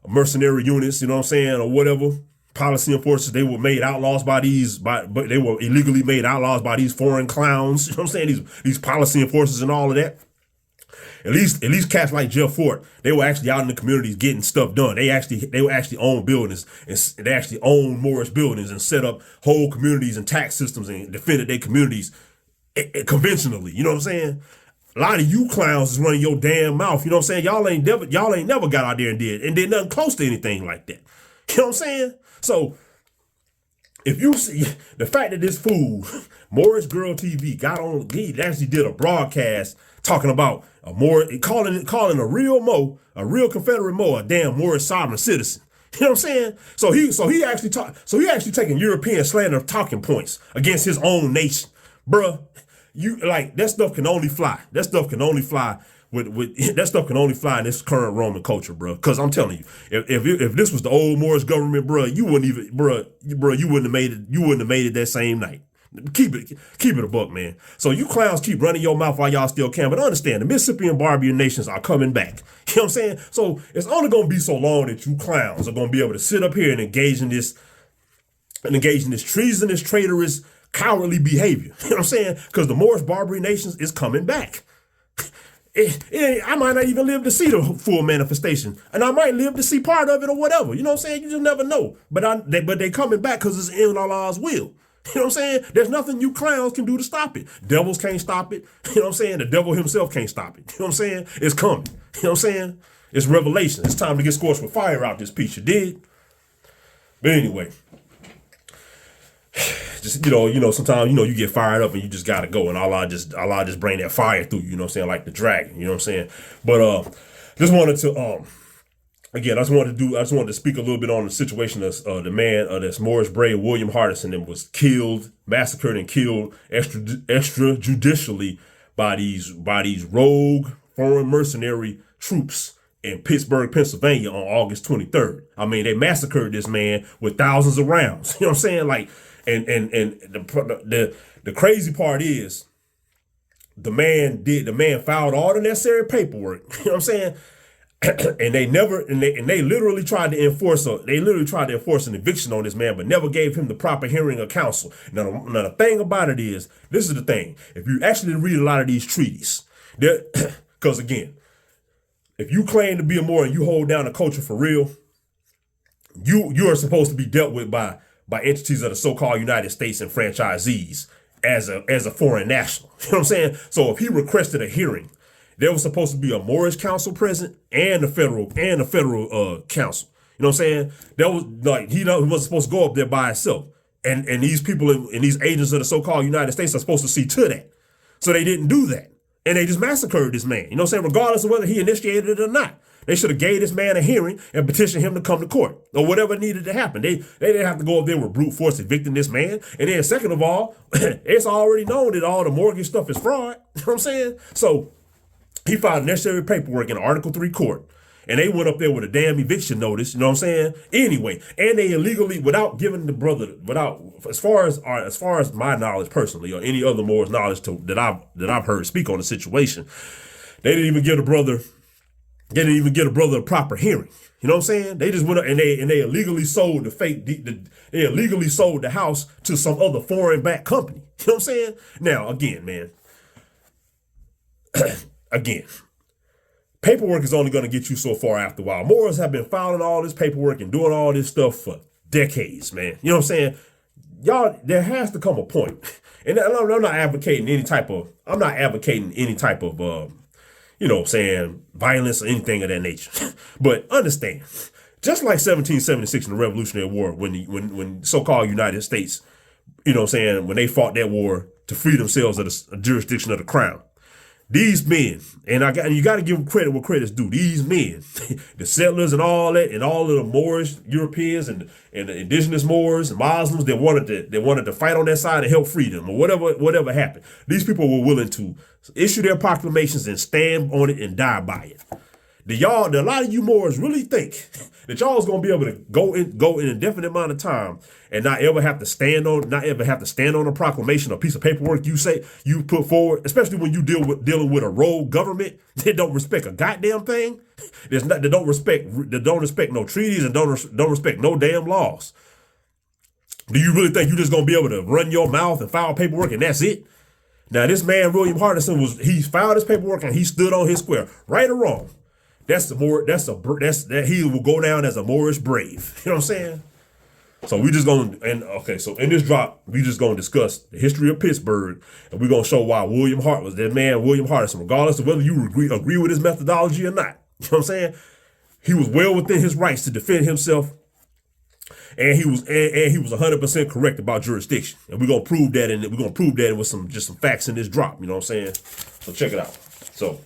mercenary units, you know what I'm saying, or whatever. Policy enforcers, they were made outlaws but they were illegally made outlaws by these foreign clowns, you know what I'm saying, these policy enforcers and all of that. At least cats like Jeff Fort, they were actually out in the communities getting stuff done. They were actually own buildings, and they actually own Moorish buildings and set up whole communities and tax systems and defended their communities conventionally. You know what I'm saying? A lot of you clowns is running your damn mouth. You know what I'm saying? Y'all ain't never got out there and did nothing close to anything like that. You know what I'm saying? So if you see the fact that this fool, Moorish Girl TV, he actually did a broadcast talking about a Moor, calling a real Confederate Mo, a damn Moorish sovereign citizen. You know what I'm saying? So he actually taking European slander talking points against his own nation, bruh. You like that stuff can only fly. That stuff can only fly that stuff can only fly in this current Roman culture, bro. Because I'm telling you, if this was the old Moorish government, bro, you wouldn't have made it. You wouldn't have made it that same night. Keep it a buck, man. So you clowns keep running your mouth while y'all still can, but understand the Mississippi and Barbary nations are coming back. You know what I'm saying? So it's only gonna be so long that you clowns are gonna be able to sit up here and engage in this treasonous, traitorous, cowardly behavior. You know what I'm saying? Because the Moorish Barbary nations is coming back. I might not even live to see the full manifestation, and I might live to see part of it or whatever. You know what I'm saying? You just never know. But they coming back because it's in Allah's will. You know what I'm saying? There's nothing you clowns can do to stop it. Devils can't stop it. You know what I'm saying? The devil himself can't stop it. You know what I'm saying? It's coming. You know what I'm saying? It's revelation. It's time to get scorched with fire out this piece. You did. But anyway, just sometimes you get fired up and you just gotta go, and Allah just bring that fire through you. You know what I'm saying? Like the dragon. You know what I'm saying? But just wanted to again, I just wanted to speak a little bit on the situation of the man, this Moorish brave William Hardison, that was massacred and killed extrajudicially by these rogue foreign mercenary troops in Pittsburgh, Pennsylvania on August 23rd. I mean, they massacred this man with thousands of rounds. You know what I'm saying? Like, and the crazy part is the man filed all the necessary paperwork. You know what I'm saying? And they literally tried to enforce an eviction on this man, but never gave him the proper hearing or counsel. Now the thing about it is, this is the thing. If you actually read a lot of these treaties, because again, if you claim to be a Moor and you hold down the culture for real, you are supposed to be dealt with by entities of the so-called United States and franchisees as a foreign national. You know what I'm saying? So if he requested a hearing, there was supposed to be a Moorish council present and a federal council. You know what I'm saying? That was like he wasn't supposed to go up there by himself. And these people and these agents of the so-called United States are supposed to see to that. So they didn't do that. And they just massacred this man. You know what I'm saying? Regardless of whether he initiated it or not. They should have gave this man a hearing and petitioned him to come to court or whatever needed to happen. They didn't have to go up there with brute force evicting this man. And then second of all, it's already known that all the mortgage stuff is fraud. You know what I'm saying? So he filed necessary paperwork in Article 3 court. And they went up there with a damn eviction notice, you know what I'm saying? Anyway, and they illegally, without giving the brother, as far as my knowledge personally, or any other Moor's knowledge that I've heard speak on the situation, they didn't even give the brother a proper hearing. You know what I'm saying? They just went up and they illegally sold they illegally sold the house to some other foreign backed company. You know what I'm saying? Now, again, man, paperwork is only going to get you so far after a while. Moors have been filing all this paperwork and doing all this stuff for decades, man. You know what I'm saying? Y'all, there has to come a point, and I'm not advocating any type of, you know what I'm saying, violence or anything of that nature. But understand, just like 1776 in the Revolutionary War, when so-called United States, you know what I'm saying, when they fought that war to free themselves of the jurisdiction of the crown, these men, and you got to give them credit where credit's due. These men, the settlers and all that, and all of the Moorish Europeans and the indigenous Moors and Muslims that wanted to fight on that side and help free them or whatever happened. These people were willing to issue their proclamations and stand on it and die by it. a lot of you Moors really think that y'all is gonna be able to go in an indefinite amount of time and not ever have to stand on a proclamation or piece of paperwork you put forward, especially when you dealing with a rogue government that don't respect a goddamn thing, that don't respect no treaties and don't respect no damn laws. Do you really think you're just gonna be able to run your mouth and file paperwork and that's it? Now this man William Hardison he filed his paperwork and he stood on his square, right or wrong. That he will go down as a Moorish brave. You know what I'm saying? So so in this drop, we just gonna discuss the history of Pittsburgh, and we're gonna show why William Hardison, regardless of whether you agree with his methodology or not. You know what I'm saying? He was well within his rights to defend himself, and he was 100% correct about jurisdiction. And we're gonna prove that with some facts in this drop. You know what I'm saying? So check it out. So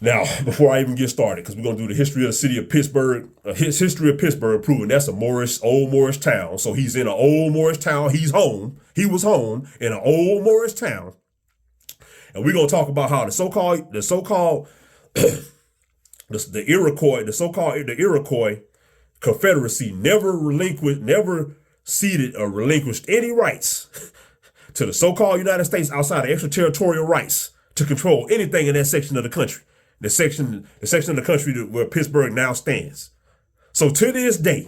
now, before I even get started, because we're going to do the history of the city of Pittsburgh, his history of Pittsburgh, proving that's a old Moorish town. So he's in an old Moorish town. He was home in an old Moorish town. And we're going to talk about how the Iroquois Confederacy never ceded or relinquished any rights to the so-called United States outside of extraterritorial rights to control anything in that section of the country. The section of the country where Pittsburgh now stands. So to this day,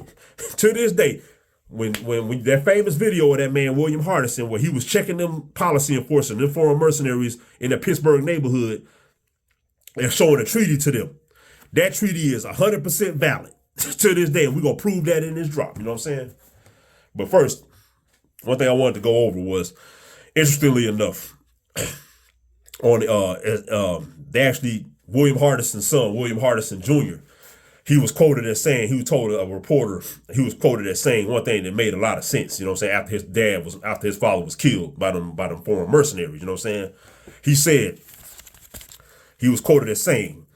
when that famous video of that man William Hardison, where he was checking them policy enforcers, them foreign mercenaries in the Pittsburgh neighborhood, and showing a treaty to them, that treaty is 100% valid to this day, and we're gonna prove that in this drop. You know what I'm saying? But first, one thing I wanted to go over was, interestingly enough, William Hardison's son, William Hardison Jr., he was quoted as saying one thing that made a lot of sense, you know what I'm saying, after his father was killed by them foreign mercenaries, you know what I'm saying? He said, he was quoted as saying,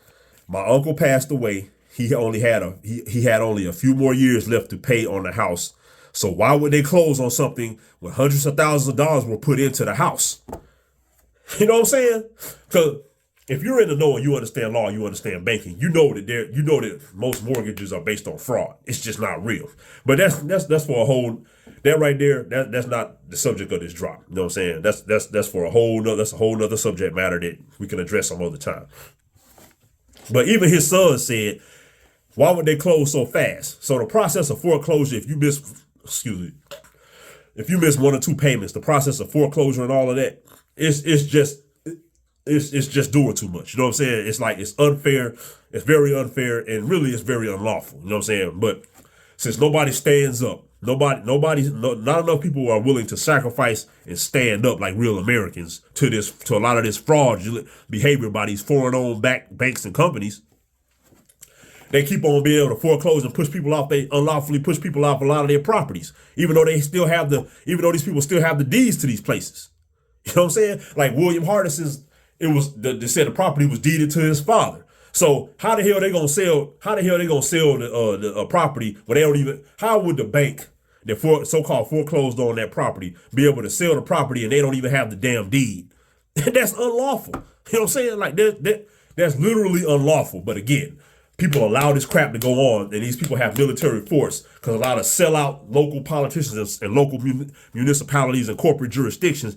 "My uncle passed away. He had only a few more years left to pay on the house. So why would they close on something when hundreds of thousands of dollars were put into the house?" You know what I'm saying? Because if you're in the know and you understand law, you understand banking, you know that most mortgages are based on fraud. It's just not real. But that's for a whole, that right there, that's not the subject of this drop. You know what I'm saying? That's for a whole nother subject matter that we can address some other time. But even his son said, why would they close so fast? So the process of foreclosure, if you miss one or two payments, the process of foreclosure and all of that, it's just doing too much. You know what I'm saying? It's like, it's unfair. It's very unfair, and really it's very unlawful. You know what I'm saying? But since nobody stands up, not enough people are willing to sacrifice and stand up like real Americans to a lot of this fraudulent behavior by these foreign-owned banks and companies. They keep on being able to foreclose and push people off. They unlawfully push people off a lot of their properties, even though these people still have the deeds to these places. You know what I'm saying? Like William Hardison's, they said the property was deeded to his father. So how the hell they gonna sell the property when they don't even? How would the bank that so-called foreclosed on that property be able to sell the property and they don't even have the damn deed? That's unlawful. You know what I'm saying? Like that's literally unlawful. But again, people allow this crap to go on, and these people have military force because a lot of sellout local politicians and local municipalities and corporate jurisdictions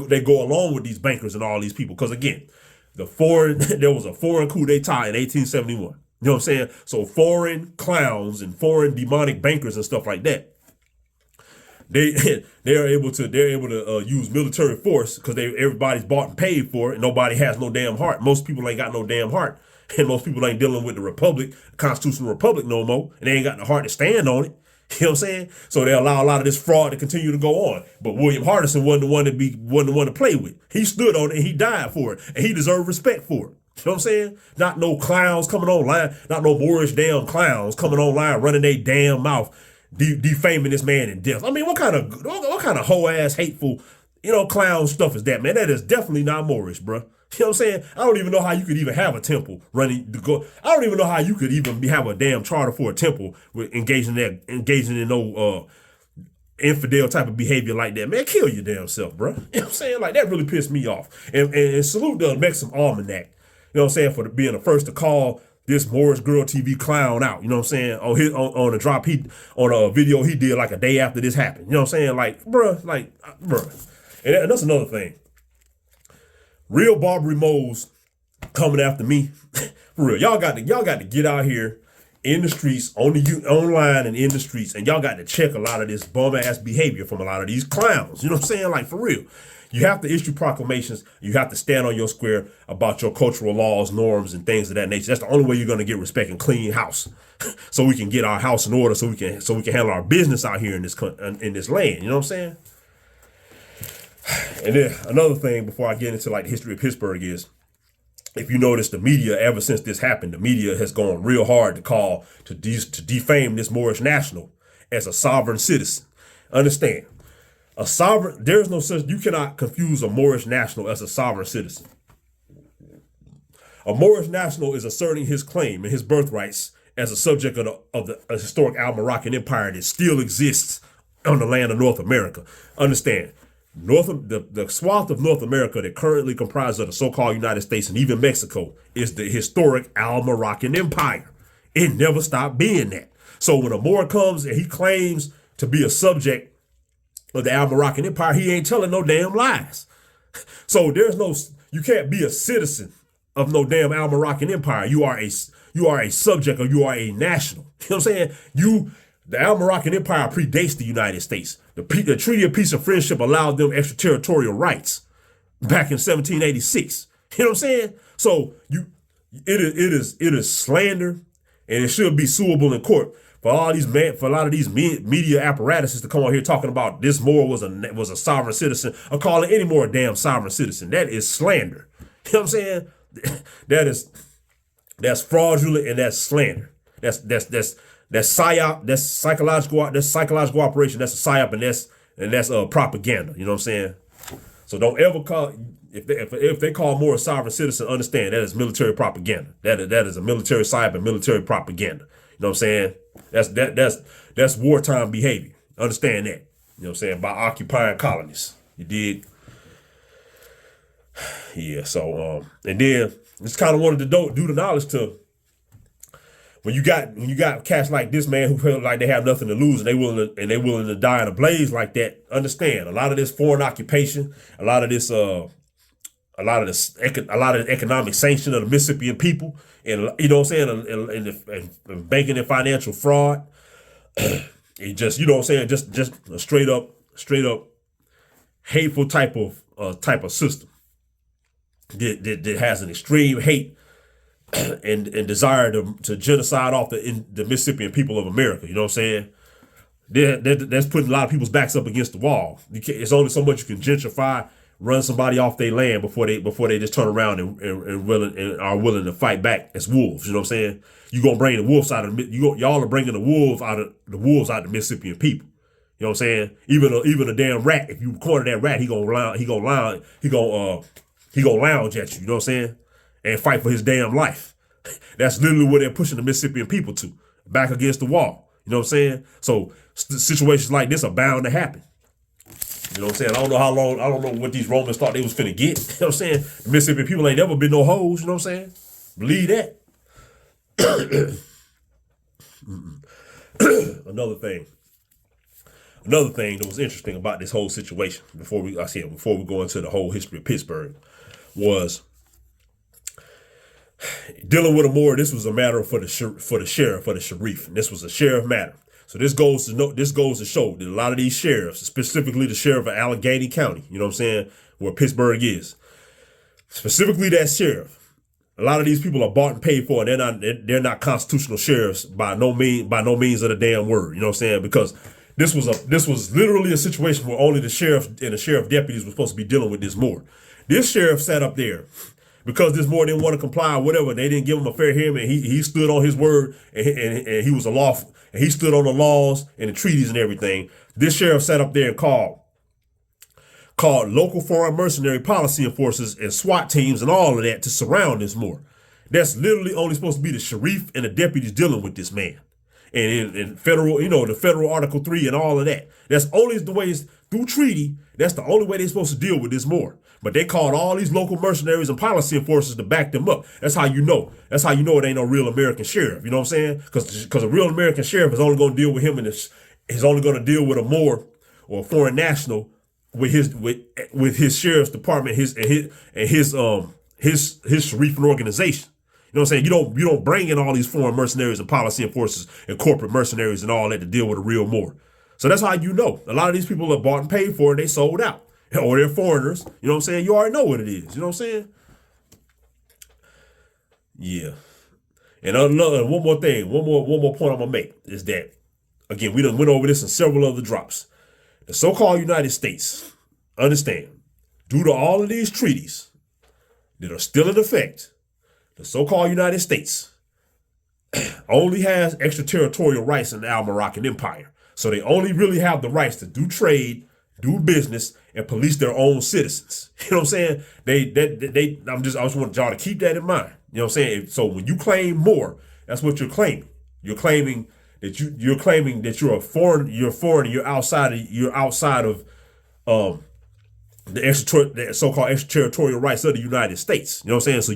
they go along with these bankers and all these people. Because again, there was a foreign coup d'etat in 1871. You know what I'm saying? So foreign clowns and foreign demonic bankers and stuff like that, they're able to use military force because everybody's bought and paid for it, and nobody has no damn heart. Most people ain't got no damn heart. And most people ain't dealing with the republic, the constitutional republic no more, and they ain't got the heart to stand on it. You know what I'm saying? So they allow a lot of this fraud to continue to go on. But William Hardison wasn't the one to play with. He stood on it and he died for it, and he deserved respect for it. You know what I'm saying? Not no clowns coming online, not no Moorish damn clowns coming online running their damn mouth, defaming this man in death. I mean, what kind of hoe ass hateful, clown stuff is that, man? That is definitely not Moorish, bro. You know what I'm saying? I don't even know how you could even have a temple running to go. I don't even know how you could even have a damn charter for a temple with engaging in no infidel type of behavior like that. Man, kill your damn self, bro. You know what I'm saying? Like, that really pissed me off. And salute the Mexican almanac you know what I'm saying, for being the first to call this Moorish Girl TV clown out, you know what I'm saying, on a drop on a video he did like a day after this happened. You know what I'm saying? Like, bruh. And that's another thing. Real Barbary moles coming after me. For real. Y'all got to get out here in the streets, online and in the streets, and y'all got to check a lot of this bum ass behavior from a lot of these clowns. You know what I'm saying? Like, for real. You have to issue proclamations. You have to stand on your square about your cultural laws, norms, and things of that nature. That's the only way you're going to get respect and clean house, so we can get our house in order, so we can handle our business out here in this land. You know what I'm saying? And then another thing before I get into like the history of Pittsburgh is, if you notice, the media, ever since this happened, the media has gone real hard to defame this Moorish national as a sovereign citizen. Understand? A sovereign, there's no such, you cannot confuse a Moorish national as a sovereign citizen. A Moorish national is asserting his claim and his birthrights as a subject of the historic Al-Moroccan Empire that still exists on the land of North America. Understand, the swath of North America that currently comprises of the so-called United States and even Mexico is the historic Al-Moroccan Empire. It never stopped being that. So when a Moor comes and he claims to be a subject of the Al-Moroccan Empire, he ain't telling no damn lies. So you can't be a citizen of no damn Al-Moroccan Empire. You are a subject, or you are a national. You know what I'm saying? The Al-Moroccan Empire predates the United States. The Treaty of Peace and Friendship allowed them extraterritorial rights back in 1786. You know what I'm saying? So it is slander, and it should be suable in court for a lot of these media apparatuses to come on here talking about this Moor was a sovereign citizen, or calling any more a damn sovereign citizen. That is slander. You know what I'm saying? That's fraudulent, and that's slander. That's psyop. That's psychological operation. That's a psyop, and that's propaganda. You know what I'm saying? So don't ever call, if they call Moor a sovereign citizen, understand that is military propaganda. That is a military psyop and military propaganda. You know what I'm saying? That's wartime behavior. Understand that. You know what I'm saying? By occupying colonies. You dig? Yeah. So and then just kind of wanted to do the knowledge to, when you got cats like this, man, who feel like they have nothing to lose and they willing to die in a blaze like that. Understand, a lot of this foreign occupation, a lot of this economic sanction of the Mississippian people, and you know what I'm saying, and banking and financial fraud. It just, you know what I'm saying, just a straight up hateful type of system that has an extreme hate and desire to genocide off the Mississippian people of America. You know what I'm saying? That's putting a lot of people's backs up against the wall. It's only so much you can gentrify, run somebody off their land before they just turn around and are willing to fight back as wolves. You know what I'm saying? You gonna bring the wolves out of y'all are bringing the wolves out of the Mississippian people. You know what I'm saying? Even a damn rat, if you corner that rat, he gonna lounge at you. You know what I'm saying? And fight for his damn life. That's literally what they're pushing the Mississippian people to, back against the wall. You know what I'm saying? So situations like this are bound to happen. You know what I'm saying? I don't know what these Romans thought they was finna get. You know what I'm saying? The Mississippi people ain't never been no hoes. You know what I'm saying? Believe that. Another thing that was interesting about this whole situation before we go into the whole history of Pittsburgh was dealing with a Moor. This was a matter for the sheriff, for the sheriff. This was a sheriff matter. So this goes to show that a lot of these sheriffs, specifically the sheriff of Allegheny County, you know what I'm saying, where Pittsburgh is, specifically that sheriff, a lot of these people are bought and paid for, and they're not constitutional sheriffs by no means of the damn word. You know what I'm saying? Because this was literally a situation where only the sheriff and the sheriff deputies were supposed to be dealing with this Moor. This sheriff sat up there because this Moor didn't want to comply or whatever. They didn't give him a fair hearing, and he stood on his word, and he was a law, and he stood on the laws and the treaties and everything. This sheriff sat up there and called local foreign mercenary policy enforcers and SWAT teams and all of that to surround this Moor. That's literally only supposed to be the sheriff and the deputies dealing with this man. And in federal, the federal Article 3 and all of that. That's only the way it's through treaty. That's the only way they're supposed to deal with this Moor. But they called all these local mercenaries and policy enforcers to back them up. That's how you know. That's how you know it ain't no real American sheriff. You know what I'm saying? Because a real American sheriff is only going to deal with him, and he's only going to deal with a Moor or a foreign national with his sheriff's department, his Sheriff organization. You know what I'm saying? You don't bring in all these foreign mercenaries and policy enforcers and corporate mercenaries and all that to deal with a real Moor. So that's how you know. A lot of these people are bought and paid for and they sold out. Or they're foreigners. You know what I'm saying? You already know what it is. You know what I'm saying? Yeah. And one more thing, one more point I'm gonna make is that, again, we done went over this in several other drops. The so-called United States, understand, due to all of these treaties that are still in effect, the so-called United States only has extraterritorial rights in the Al-Moroccan Empire. So they only really have the rights to do trade, do business, and police their own citizens. You know what I'm saying? I just want y'all to keep that in mind. You know what I'm saying? So when you claim Moor, that's what you're claiming. You're claiming that you're a foreign, you're outside of the so-called extraterritorial rights of the United States. You know what I'm saying? So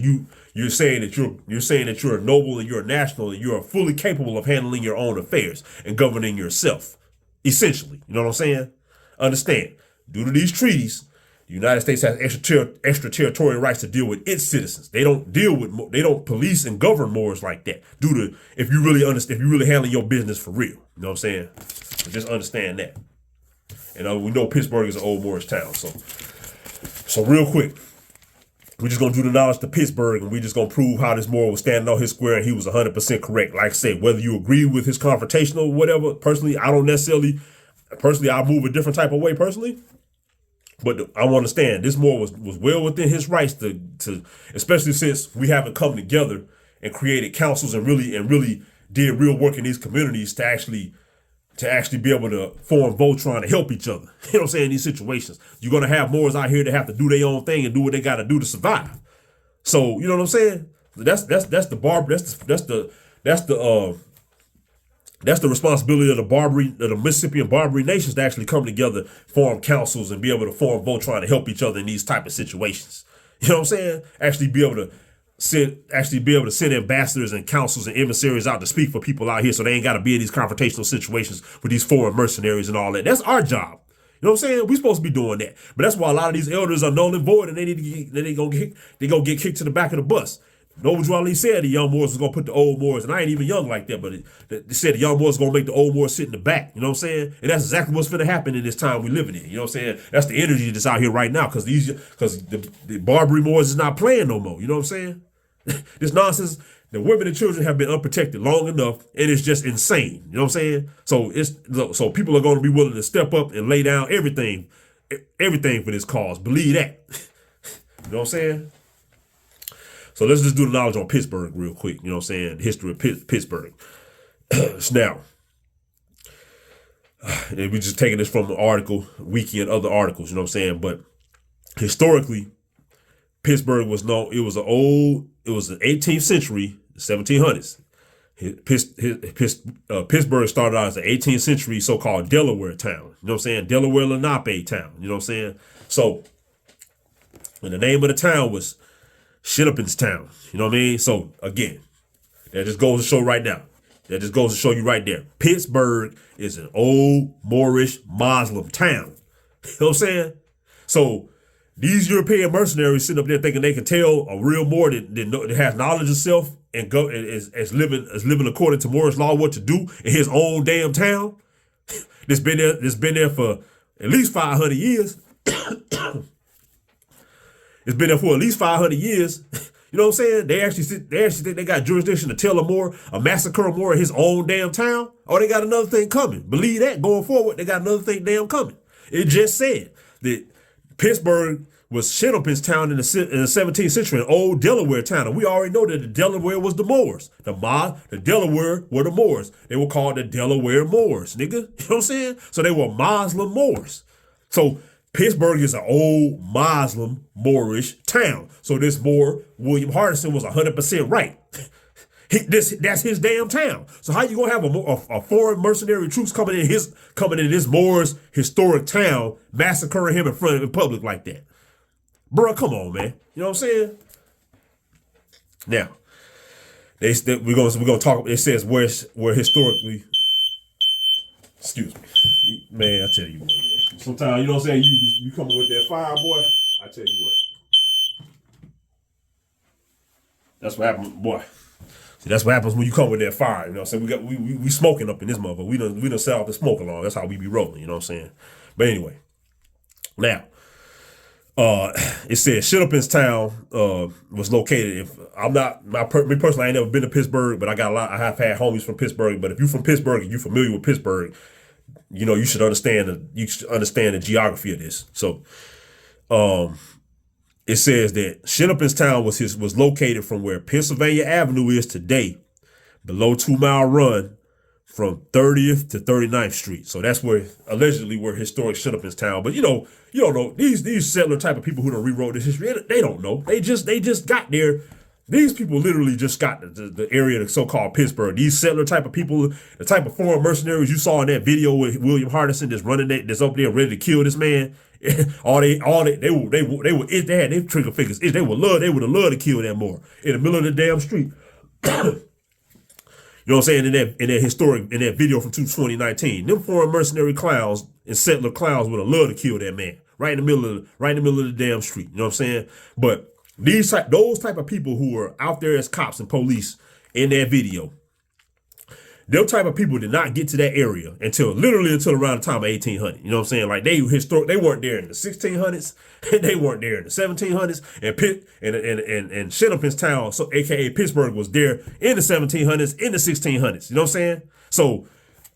you're saying that you're a noble and you're a national and you're fully capable of handling your own affairs and governing yourself, essentially. You know what I'm saying? Understand, due to these treaties, the United States has extraterritorial rights to deal with its citizens. They don't police and govern Moors like that. Due to if you really handling your business for real. You know what I'm saying? So just understand that. And we know Pittsburgh is an old Moorish town. So real quick, we're just gonna do the knowledge to Pittsburgh, and we're just gonna prove how this Moor was standing on his square, and he was 100% correct. Like I said, whether you agree with his confrontational or whatever, personally, I don't necessarily. Personally, I move a different type of way personally, but I understand this Moor was well within his rights to especially since we haven't come together and created councils and really did real work in these communities to actually be able to form Voltron to help each other. You know what I'm saying? In these situations, you're gonna have Moors out here that have to do their own thing and do what they got to do to survive. So you know what I'm saying? That's the responsibility of the Mississippi and Barbary nations to actually come together, form councils, and be able to form Voltron to help each other in these type of situations. You know what I'm saying? Actually be able to send ambassadors and councils and emissaries out to speak for people out here, so they ain't got to be in these confrontational situations with these foreign mercenaries and all that. That's our job. You know what I'm saying? We're supposed to be doing that. But that's why a lot of these elders are null and void, and they gonna get kicked to the back of the bus. Noble Ali said the young Moors was going to put the old Moors, and I ain't even young like that, but they said the young Moors going to make the old Moors sit in the back. You know what I'm saying? And that's exactly what's going to happen in this time we living in. You know what I'm saying? That's the energy that's out here right now, because the Barbary Moors is not playing no more. You know what I'm saying? This nonsense, the women and children have been unprotected long enough, and it's just insane. You know what I'm saying? So people are going to be willing to step up and lay down everything for this cause. Believe that. You know what I'm saying? So let's just do the knowledge on Pittsburgh real quick. You know what I'm saying? The history of Pittsburgh. Now, we're just taking this from the article, Wiki, and other articles. You know what I'm saying? But historically, Pittsburgh was known. It was the 18th century, 1700s. Pittsburgh started out as an 18th century so-called Delaware town. You know what I'm saying? Delaware Lenape town. You know what I'm saying? So, and the name of the town was Sheekamauga. You know what I mean? So again, that just goes to show right now. That just goes to show you right there. Pittsburgh is an old Moorish Muslim town. You know what I'm saying? So these European mercenaries sitting up there thinking they can tell a real Moor that has knowledge of self and is living according to Moorish law what to do in his own damn town. That's been there for at least 500 years. It's been there for at least 500 years. You know what I'm saying? They actually think they got jurisdiction to tell a massacre a Moor in his own damn town. Oh, they got another thing coming. Believe that going forward, they got another thing damn coming. It just said that Pittsburgh was Sheekamauga's town in the 17th century, an old Delaware town. And we already know that the Delaware was the Moors. The Delaware were the Moors. They were called the Delaware Moors, nigga. You know what I'm saying? So they were Muslim Moors. So Pittsburgh is an old Muslim Moorish town. So this Moor, William Hardison, was 100% right. That's his damn town. So how you gonna have a foreign mercenary troops coming in this Moor's historic town, massacring him in public like that? Bruh, come on, man. You know what I'm saying? Now, we're gonna talk. It says where historically. Excuse me, man. I tell you what. Man. Sometimes you know what I'm saying. You coming with that fire, boy. I tell you what. That's what happens, boy. See, that's what happens when you come with that fire. You know what I'm saying? We smoking up in this motherfucker. We done set off the smoke alarm. That's how we be rolling. You know what I'm saying? But anyway, now. It says Sheekamauga was located. Me personally, I ain't never been to Pittsburgh, but I have had homies from Pittsburgh. But if you're from Pittsburgh and you're familiar with Pittsburgh, you know you should understand the geography of this. So, it says that Sheekamauga was located from where Pennsylvania Avenue is today, below 2 Mile Run, from 30th to 39th Street. So that's allegedly where historic Sheekamauga. But you don't know these settler type of people who don't rewrote this history. They don't know. They just got there. These people literally just got the area of so-called Pittsburgh. These settler type of people, the type of foreign mercenaries you saw in that video with William Hardison that's up there ready to kill this man. They had their trigger fingers. They would have loved to kill that Moor in the middle of the damn street. You know what I'm saying? In that video from 2019, them foreign mercenary clowns and settler clowns would have loved to kill that man right in the middle of the damn street. You know what I'm saying? But those type of people who were out there as cops and police in that video, them type of people did not get to that area until around the time of 1800. You know what I'm saying? Like they weren't there in the 1600s, they weren't there in the 1700s, and Sheekamauga, so aka Pittsburgh, was there in the 1700s, in the 1600s. You know what I'm saying? So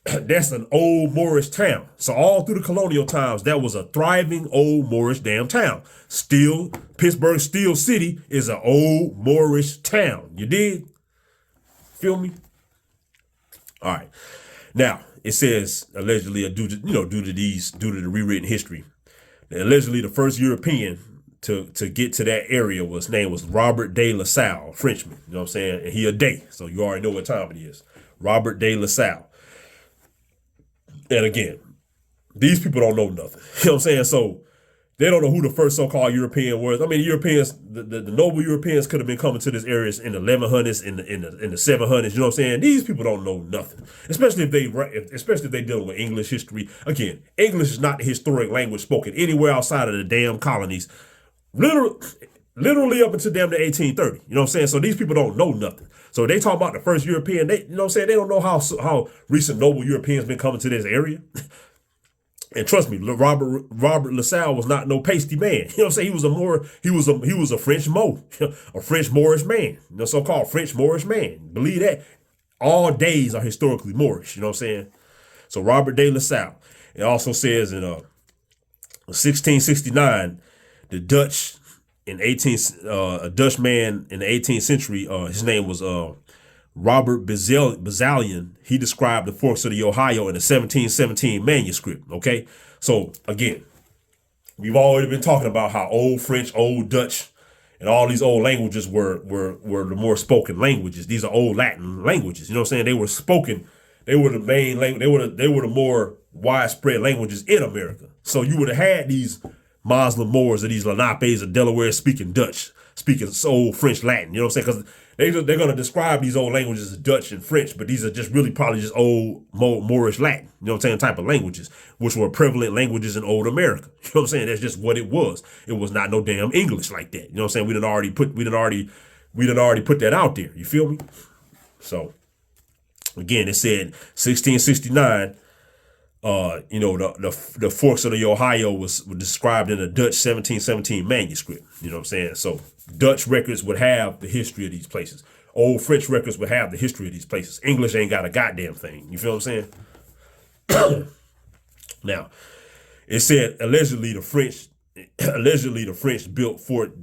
that's an old Moorish town. So all through the colonial times, that was a thriving old Moorish damn town. Still, Pittsburgh Steel City is an old Moorish town. You dig? Feel me? All right. Now it says allegedly due to the rewritten history, allegedly the first European to get to that area his name was Robert de La Salle, Frenchman. You know what I'm saying? And he a day, so you already know what time it is. Robert de La Salle. And again, these people don't know nothing. You know what I'm saying? So they don't know who the first so-called European was. I mean, the Europeans, the noble Europeans could have been coming to this areas in the 1100s, in the 700s. You know what I'm saying? These people don't know nothing, especially if they dealing with English history. Again, English is not the historic language spoken anywhere outside of the damn colonies. Literally up until damn the 1830. You know what I'm saying? So these people don't know nothing. So they talk about the first European. You know what I'm saying? They don't know how recent noble Europeans been coming to this area. And trust me, Robert LaSalle was not no pasty man. You know what I'm saying? He was a French a French Moorish man. You know, so-called French Moorish man. Believe that. All days are historically Moorish. You know what I'm saying? So Robert de La Salle. It also says in 1669, the Dutch a Dutch man in the 18th century. His name was Robert Bazalian. He described the forks of the Ohio in a 1717 manuscript. Okay, so again, we've already been talking about how old French, old Dutch, and all these old languages were the more spoken languages. These are old Latin languages. You know what I'm saying? They were spoken. They were the main language. They were the more widespread languages in America. So you would have had these Muslim Moors or these Lenapes or Delaware speaking Dutch, speaking old French Latin. You know what I'm saying? Because they're going to describe these old languages as Dutch and French, but these are just really probably just old Moorish Latin, you know what I'm saying, type of languages, which were prevalent languages in old America. You know what I'm saying? That's just what it was. It was not no damn English like that. You know what I'm saying? We done already put that out there. You feel me? So again, it said 1669. The forks of the Ohio was described in a Dutch 1717 manuscript. You know what I'm saying? So Dutch records would have the history of these places. Old French records would have the history of these places. English ain't got a goddamn thing. You feel what I'm saying? Now, it said allegedly the French built Fort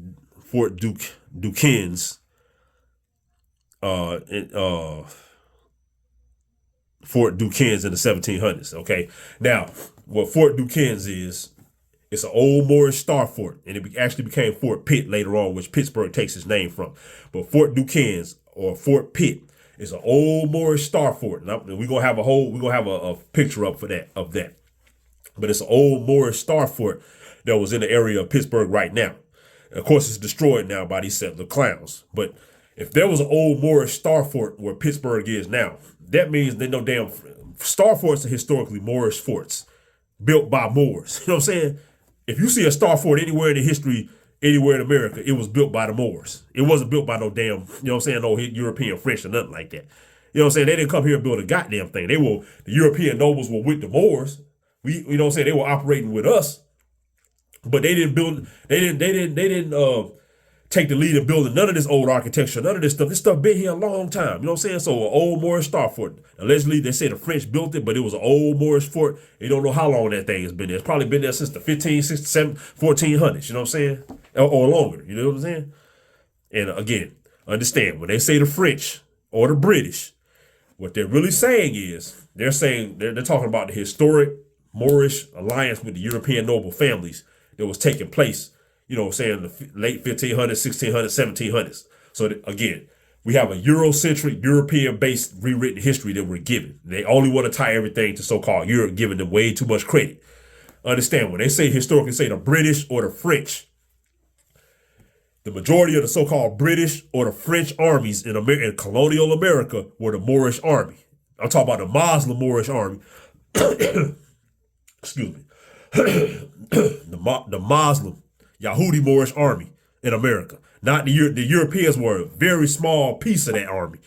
Duquesne Fort Duquesne in the 1700s. Okay, now what Fort Duquesne is, it's an old Moorish star fort, and it actually became Fort Pitt later on, which Pittsburgh takes its name from. But Fort Duquesne or Fort Pitt is an old Moorish star fort, and we're gonna have a picture up of that. But it's an old Moorish star fort that was in the area of Pittsburgh right now. Of course, it's destroyed now by these settler clowns. But if there was an old Moorish star fort where Pittsburgh is now, that means they no damn star forts are historically Moorish forts built by Moors. You know what I'm saying? If you see a star fort anywhere in the history, anywhere in America, it was built by the Moors. It wasn't built by no damn, you know what I'm saying, no European French or nothing like that. You know what I'm saying? They didn't come here and build a goddamn thing. The European nobles were with the Moors. You know what I'm saying? They were operating with us. But they didn't take the lead in building none of this old architecture, none of this stuff. This stuff been here a long time. You know what I'm saying? So an old Moorish star fort. Allegedly, they say the French built it, but it was an old Moorish fort. You don't know how long that thing has been there. It's probably been there since the 1500s, 1400s. You know what I'm saying? Or longer. You know what I'm saying? And again, understand, when they say the French or the British, what they're really saying is, they're talking about the historic Moorish alliance with the European noble families that was taking place, you know, say in the late 1500s, 1600s, 1700s. So again, we have a Eurocentric, European-based rewritten history that we're given. They only want to tie everything to so-called Europe, giving them way too much credit. Understand, when they say historically, say the British or the French, the majority of the so-called British or the French armies in colonial America were the Moorish army. I'm talking about the Muslim Moorish army. Excuse me. the Muslim Yahudi Moorish army in America. Not the Europeans were a very small piece of that army.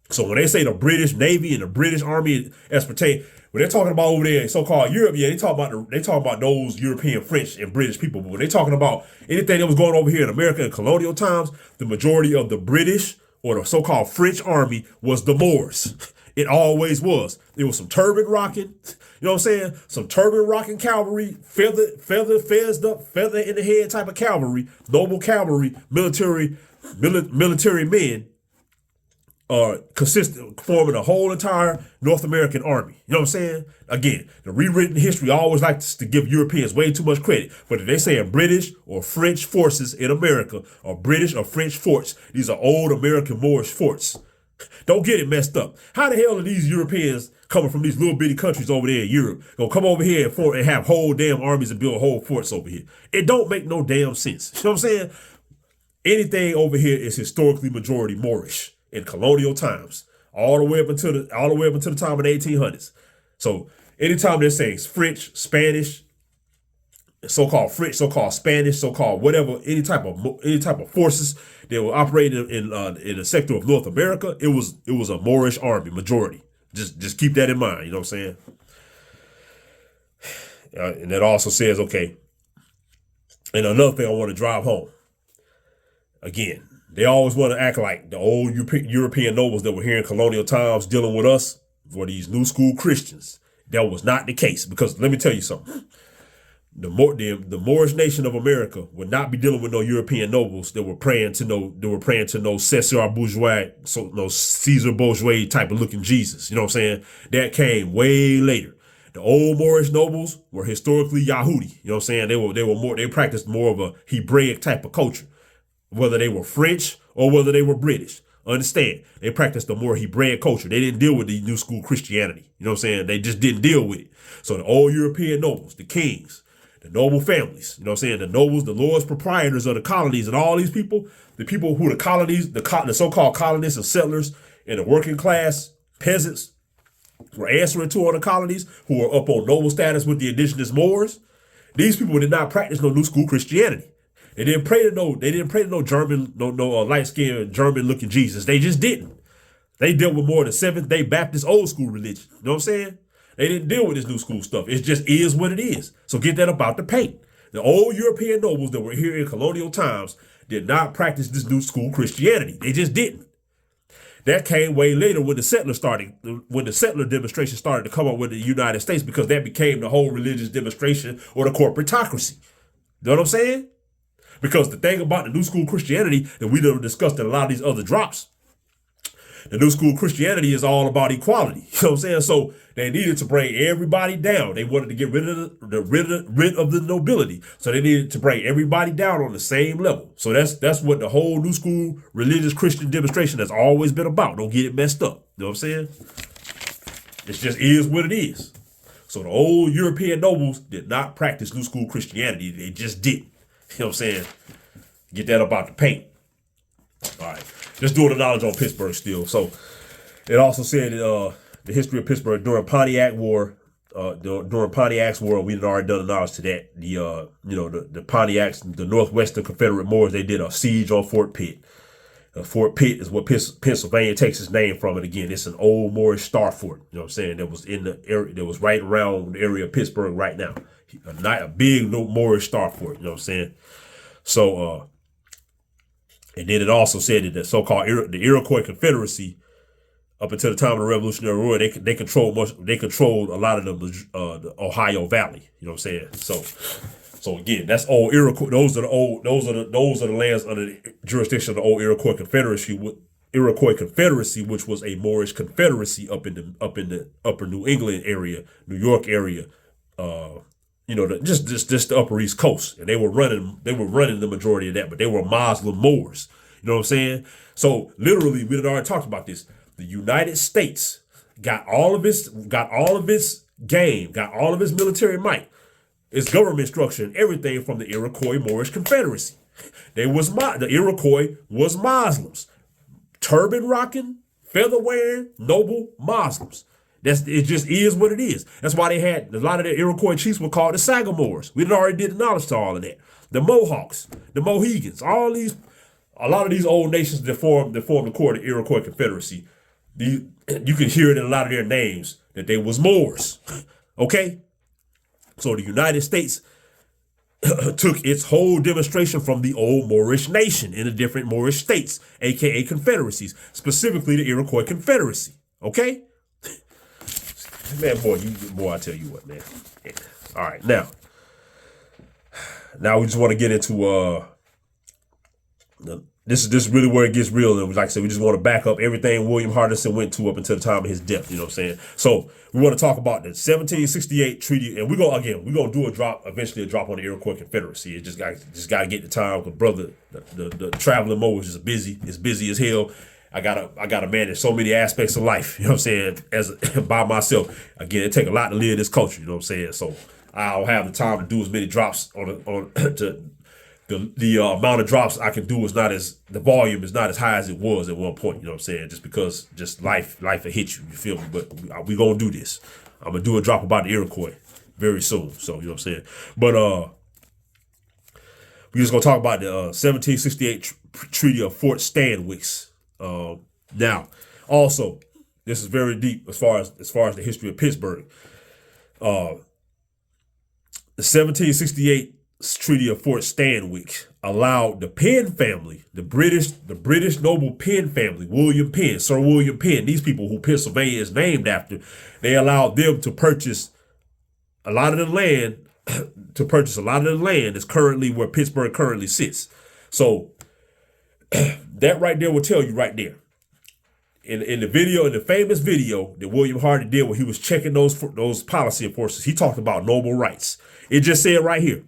So when they say the British Navy and the British Army as pertain, when they're talking about over there in so-called Europe, yeah, they talk about those European French and British people. But when they're talking about anything that was going over here in America in colonial times, the majority of the British or the so-called French army was the Moors. It always was. There was some turban rocking, you know what I'm saying? Some turban rocking cavalry, feather in the head type of cavalry, noble cavalry, military men forming a whole entire North American army. You know what I'm saying? Again, the rewritten history always likes to give Europeans way too much credit. But if they say British or French forces in America, or British or French forts, these are old American Moorish forts. Don't get it messed up. How the hell are these Europeans coming from these little bitty countries over there in Europe gonna come over here and have whole damn armies and build whole forts over here? It don't make no damn sense. You know what I'm saying? Anything over here is historically majority Moorish in colonial times, all the way up until the time of the 1800s. So anytime they're saying French, Spanish, so-called French, so-called Spanish, so-called whatever, any type of forces that were operating in the sector of North America, it was a Moorish army majority. Just keep that in mind. You know what I'm saying? And that also says, okay. And another thing I want to drive home. Again, they always want to act like the old European nobles that were here in colonial times dealing with us were these new school Christians. That was not the case, because let me tell you something. The Moorish nation of America would not be dealing with no European nobles that were praying to no Caesar Borgia type of looking Jesus. You know what I'm saying? That came way later. The old Moorish nobles were historically Yahudi. You know what I'm saying? They practiced more of a Hebraic type of culture, whether they were French or whether they were British. Understand, they practiced a more Hebraic culture. They didn't deal with the new school Christianity. You know what I'm saying? They just didn't deal with it. So the old European nobles, the kings, the noble families, you know what I'm saying? The nobles, the lords proprietors of the colonies, and all these people, the people who the so-called colonists and settlers and the working class peasants were answering to on the colonies, who were up on noble status with the indigenous Moors. These people did not practice no new school Christianity. They didn't pray to no German, light-skinned German-looking Jesus. They just didn't. They dealt with more of the Seventh-day Baptist old school religion. You know what I'm saying? They didn't deal with this new school stuff. It just is what it is. So get that about the paint. The old European nobles that were here in colonial times did not practice this new school Christianity. They just didn't. That came way later when the settler demonstration started to come up with the United States, because that became the whole religious demonstration or the corporatocracy. You know what I'm saying? Because the thing about the new school Christianity that we done discussed in a lot of these other drops, the new school Christianity is all about equality. You know what I'm saying? So they needed to bring everybody down. They wanted to get rid of the nobility. So they needed to bring everybody down on the same level. So that's what the whole new school religious Christian demonstration has always been about. Don't get it messed up. You know what I'm saying? It just is what it is. So the old European nobles did not practice new school Christianity. They just didn't. You know what I'm saying? Get that up out the paint. All right. Just doing the knowledge on Pittsburgh still. So it also said the history of Pittsburgh during Pontiac War. During Pontiac's War, we had already done the knowledge to that. The Pontiacs, the Northwestern Confederate Moors, they did a siege on Fort Pitt. Fort Pitt is what Pennsylvania takes its name from. And again, it's an old Moorish star fort. You know what I'm saying? That was in the area, that was right around the area of Pittsburgh right now. A big Moorish star fort. You know what I'm saying? So, and then it also said that the so-called the Iroquois Confederacy, up until the time of the Revolutionary War, they controlled a lot of the Ohio Valley. You know what I'm saying? So again, that's old Iroquois. Those are the lands under the jurisdiction of the old Iroquois Confederacy, which was a Moorish confederacy up in the upper New England area, New York area, just the upper East Coast, and they were running the majority of that, but they were Muslim Moors. You know what I'm saying? So literally, we had already talked about this. The United States got all of its game, got all of its military might, its government structure, and everything from the Iroquois Moorish Confederacy. The Iroquois was Muslims, turban rocking, feather wearing, noble Muslims. It just is what it is. That's why they had a lot of the Iroquois chiefs were called the Sagamores. We already did the knowledge to all of that. The Mohawks, the Mohegans, a lot of these old nations that formed the core of the Iroquois Confederacy. You can hear it in a lot of their names that they was Moors. Okay? So the United States took its whole demonstration from the old Moorish nation in the different Moorish states, aka confederacies, specifically the Iroquois Confederacy. Okay? Man, boy, I tell you what, man. Yeah. All right, now we just want to get into this is really where it gets real. And like I said, we just want to back up everything William Hardison went to up until the time of his death. You know what I'm saying? So we want to talk about the 1768 treaty, and we're gonna do eventually a drop on the Iroquois Confederacy. It just got to get the time, because brother, the traveling Moor is busy. It's busy as hell. I gotta manage so many aspects of life. You know what I'm saying? By myself. Again, it take a lot to live this culture. You know what I'm saying? So I don't have the time to do as many drops the amount of drops I can do the volume is not as high as it was at one point. You know what I'm saying? Just because life will hit you. You feel me? But we gonna do this. I'm gonna do a drop about the Iroquois very soon. So you know what I'm saying? But we just gonna talk about the 1768 Treaty of Fort Stanwix. Now, also, this is very deep as far as the history of Pittsburgh. The 1768 Treaty of Fort Stanwix allowed the Penn family, the British noble Penn family, Sir William Penn, these people who Pennsylvania is named after, they allowed them to purchase a lot of the land, that's currently where Pittsburgh currently sits. So that right there will tell you right there. In the famous video that William Hardy did when he was checking those policy enforcers, he talked about noble rights. It just said right here,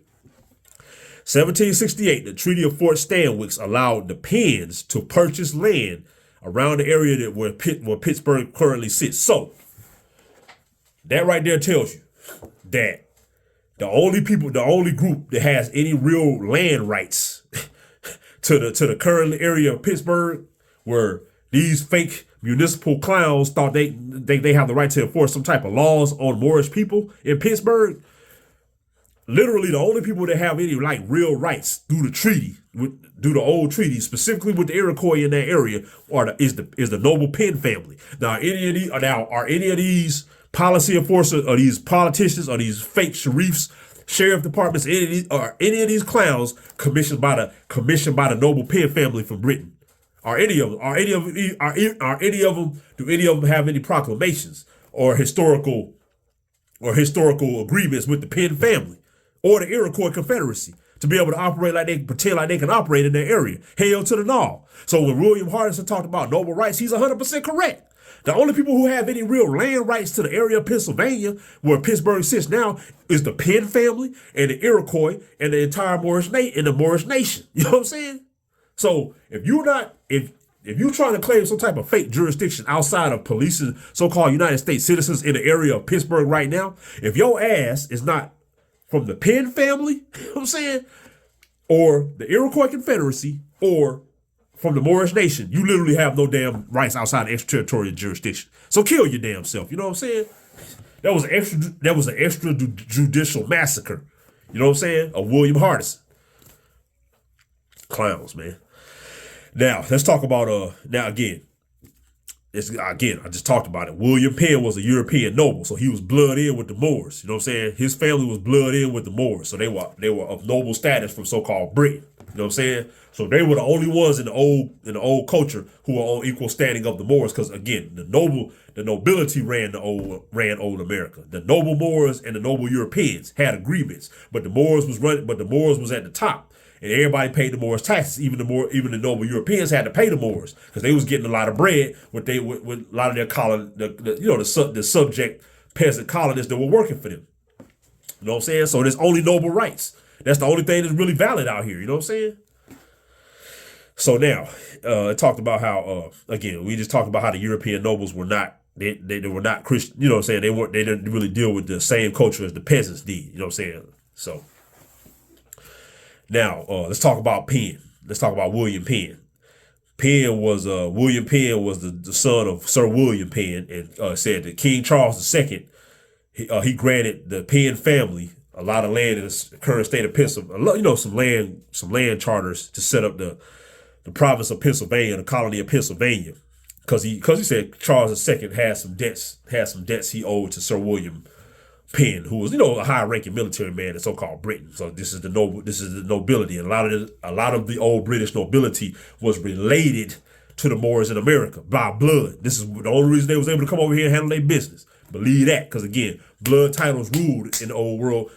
1768, the Treaty of Fort Stanwix allowed the Penns to purchase land around the area where Pittsburgh currently sits. So that right there tells you that the only group that has any real land rights to the current area of Pittsburgh, where these fake municipal clowns thought they have the right to enforce some type of laws on Moorish people in Pittsburgh. Literally, the only people that have any real rights through the old treaty, specifically with the Iroquois in that area, is the noble Penn family. Now, are any of these policy enforcers, or these politicians, or these fake sheriffs, sheriff departments, any of these clowns commissioned by the noble Penn family from Britain? Do any of them have any proclamations or historical agreements with the Penn family or the Iroquois Confederacy to be able to operate pretend like they can operate in their area? Hell to the no. So when William Hardison talked about noble rights, he's 100% correct. The only people who have any real land rights to the area of Pennsylvania, where Pittsburgh sits now, is the Penn family and the Iroquois and the entire Moorish nation. You know what I'm saying? So if you're trying to claim some type of fake jurisdiction outside of policing so-called United States citizens in the area of Pittsburgh right now, if your ass is not from the Penn family, you know what I'm saying, or the Iroquois Confederacy, or from the Moorish Nation, you literally have no damn rights outside the extraterritorial jurisdiction. So kill your damn self. You know what I'm saying? That was an extrajudicial massacre. You know what I'm saying? Of William Hardison. Clowns, man. Now let's talk about I just talked about it. William Penn was a European noble, so he was blood in with the Moors. You know what I'm saying? His family was blood in with the Moors, so they were of noble status from so-called Britain. You know what I'm saying? So they were the only ones in the old culture who were on equal standing of the Moors, because again, the nobility ran old America. The noble Moors and the noble Europeans had agreements, but the Moors was at the top. And everybody paid the Moors taxes. Even the noble Europeans had to pay the Moors because they was getting a lot of bread with a lot of their the subject peasant colonists that were working for them. You know what I'm saying? So there's only noble rights. That's the only thing that's really valid out here. You know what I'm saying? So now, it talked about how again, we just talked about how the European nobles were not they were not Christian. You know what I'm saying? They didn't really deal with the same culture as the peasants did. You know what I'm saying? So. Now, let's talk about Penn. Let's talk about William Penn. William Penn was the son of Sir William Penn, and said that King Charles II, he granted the Penn family a lot of land in the current state of Pennsylvania, some land charters to set up the province of Pennsylvania, the colony of Pennsylvania, because he said Charles II had some debts he owed to Sir William Penn, who was, a high-ranking military man in so-called Britain. So this is the nobility, and a lot of the old British nobility was related to the Moors in America by blood. This is the only reason they was able to come over here and handle their business. Believe that, because again, blood titles ruled in the old world,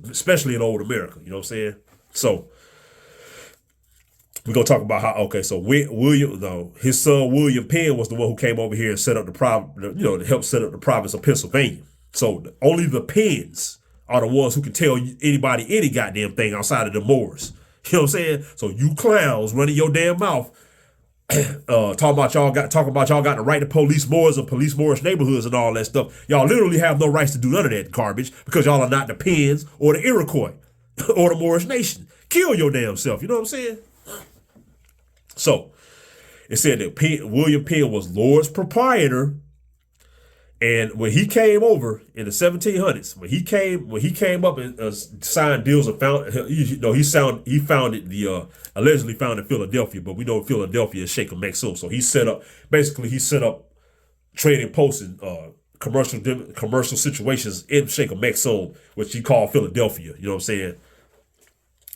especially in old America. You know what I'm saying? So we're gonna talk about how his son William Penn was the one who came over here and set up to help set up the province of Pennsylvania. So only the Penns are the ones who can tell anybody any goddamn thing outside of the Moors. You know what I'm saying? So you clowns running your damn mouth, talking about y'all got the right to police Moors or police Moorish neighborhoods and all that stuff. Y'all literally have no rights to do none of that garbage because y'all are not the Penns or the Iroquois or the Moorish Nation. Kill your damn self. You know what I'm saying? So it said that William Penn was Lord's proprietor. And when he came over in the 1700s, when he came up and signed deals and allegedly founded Philadelphia, but we know Philadelphia is Sheekamauga. So he set up trading posts and commercial situations in Sheekamauga, which he called Philadelphia. You know what I'm saying?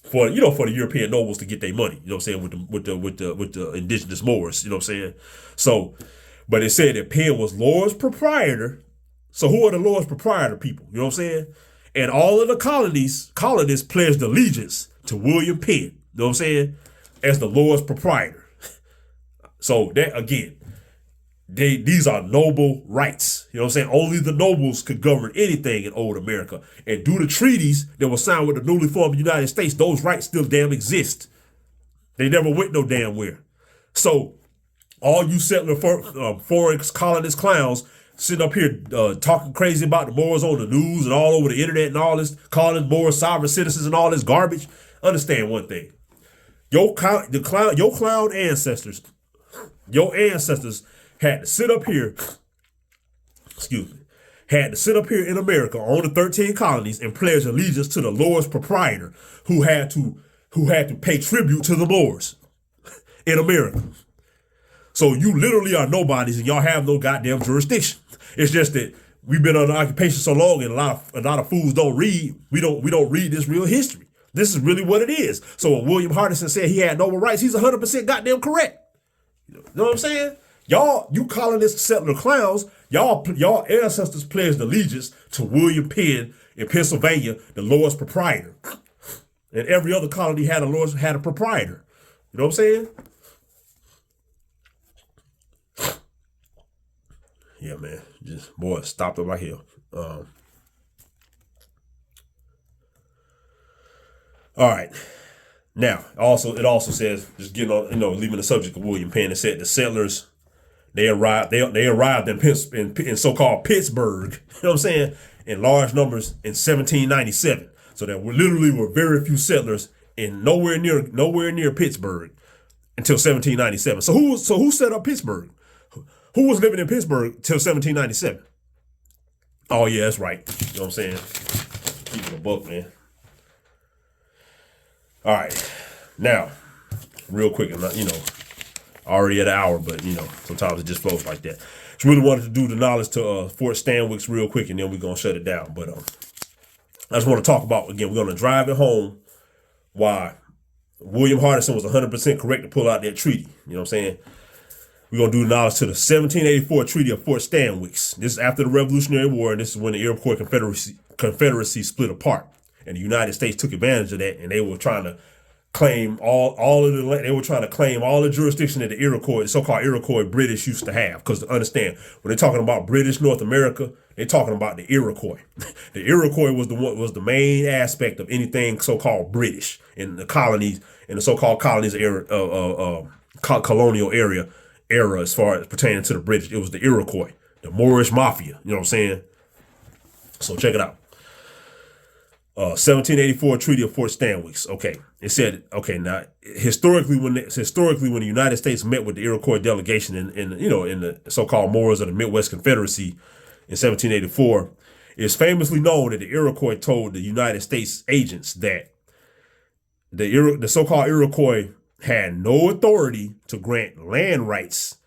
For the European nobles to get their money. You know what I'm saying? With the indigenous Moors. You know what I'm saying? So. But it said that Penn was Lord's proprietor. So who are the Lord's proprietor people? You know what I'm saying? And all of the colonists pledged allegiance to William Penn. You know what I'm saying? As the Lord's proprietor. So that, again, these are noble rights. You know what I'm saying? Only the nobles could govern anything in old America. And due to treaties that were signed with the newly formed United States, those rights still damn exist. They never went no damn where. So all you settler foreign colonist clowns sitting up here talking crazy about the Moors on the news and all over the internet and all this, calling Moors sovereign citizens and all this garbage. Understand one thing. Your clown ancestors, had to sit up here, in America on the 13 colonies and pledge allegiance to the Lord's proprietor who had to pay tribute to the Moors in America. So you literally are nobodies and y'all have no goddamn jurisdiction. It's just that we've been under occupation so long and a lot of fools don't read. We don't read this real history. This is really what it is. So when William Hardison said he had noble rights, he's 100% goddamn correct. You know what I'm saying? Y'all, you colonist settler clowns, y'all ancestors pledged allegiance to William Penn in Pennsylvania, the Lord's proprietor. And every other colony had a proprietor. You know what I'm saying? Yeah, man. Just, boy, stopped them right here. All right. Now, it also says, just getting on, leaving the subject of William Penn, it said the settlers, they arrived in so-called Pittsburgh, you know what I'm saying, in large numbers in 1797. So there literally were very few settlers in nowhere near Pittsburgh until 1797. So who set up Pittsburgh? Who was living in Pittsburgh till 1797? Oh yeah, that's right. You know what I'm saying? Keeping a buck, man. All right, now, real quick, I'm not, already at an hour, but sometimes it just flows like that. Just really wanted to do the knowledge to Fort Stanwix real quick, and then we're gonna shut it down. But I just want to talk about, again, we're gonna drive it home why William Hardison was 100% correct to pull out that treaty. You know what I'm saying? We're going to do the knowledge to the 1784 Treaty of Fort Stanwix. This is after the Revolutionary War, and this is when the Iroquois Confederacy split apart. And the United States took advantage of that, and they were trying to claim all of the land. They were trying to claim all the jurisdiction that the Iroquois, the so-called Iroquois British used to have. Because to understand, when they're talking about British North America, they're talking about the Iroquois. The Iroquois was the main aspect of anything so-called British in the colonies, in the so-called colonies colonial era as far as pertaining to the British. It was the Iroquois, the Moorish mafia. You know what I'm saying? So check it out. 1784 Treaty of Fort Stanwix. Okay, it said, now historically when the United States met with the Iroquois delegation in the so-called Moors of the Midwest Confederacy in 1784, it's famously known that the Iroquois told the United States agents that the so-called Iroquois had no authority to grant land rights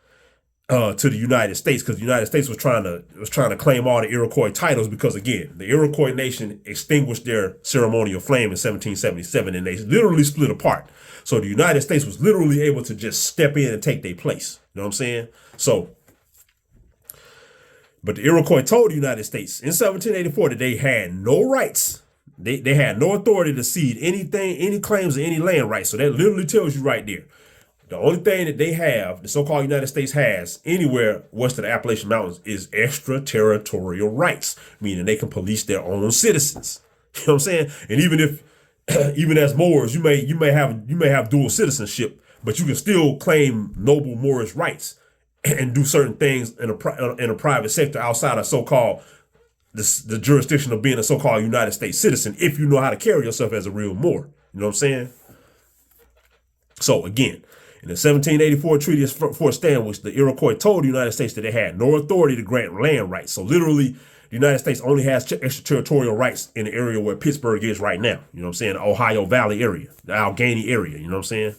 to the United States, because the United States was trying to claim all the Iroquois titles, because again, the Iroquois nation extinguished their ceremonial flame in 1777, and they literally split apart. So the United States was literally able to just step in and take their place. You know what I'm saying? So, but the Iroquois told the United States in 1784 that they had no rights. They had no authority to cede anything, any claims of any land rights. So that literally tells you right there. The only thing that they have, the so-called United States has anywhere west of the Appalachian Mountains, is extraterritorial rights, meaning they can police their own citizens. You know what I'm saying? And even as Moors, you may have dual citizenship, but you can still claim noble Moorish rights and do certain things in a private sector outside of so-called the jurisdiction of being a so-called United States citizen, if you know how to carry yourself as a real Moor. You know what I'm saying? So again, in the 1784 Treaty of Fort Stanwix, the Iroquois told the United States that they had no authority to grant land rights. So literally, the United States only has extraterritorial rights in the area where Pittsburgh is right now. You know what I'm saying? The Ohio Valley area, the Allegheny area. You know what I'm saying?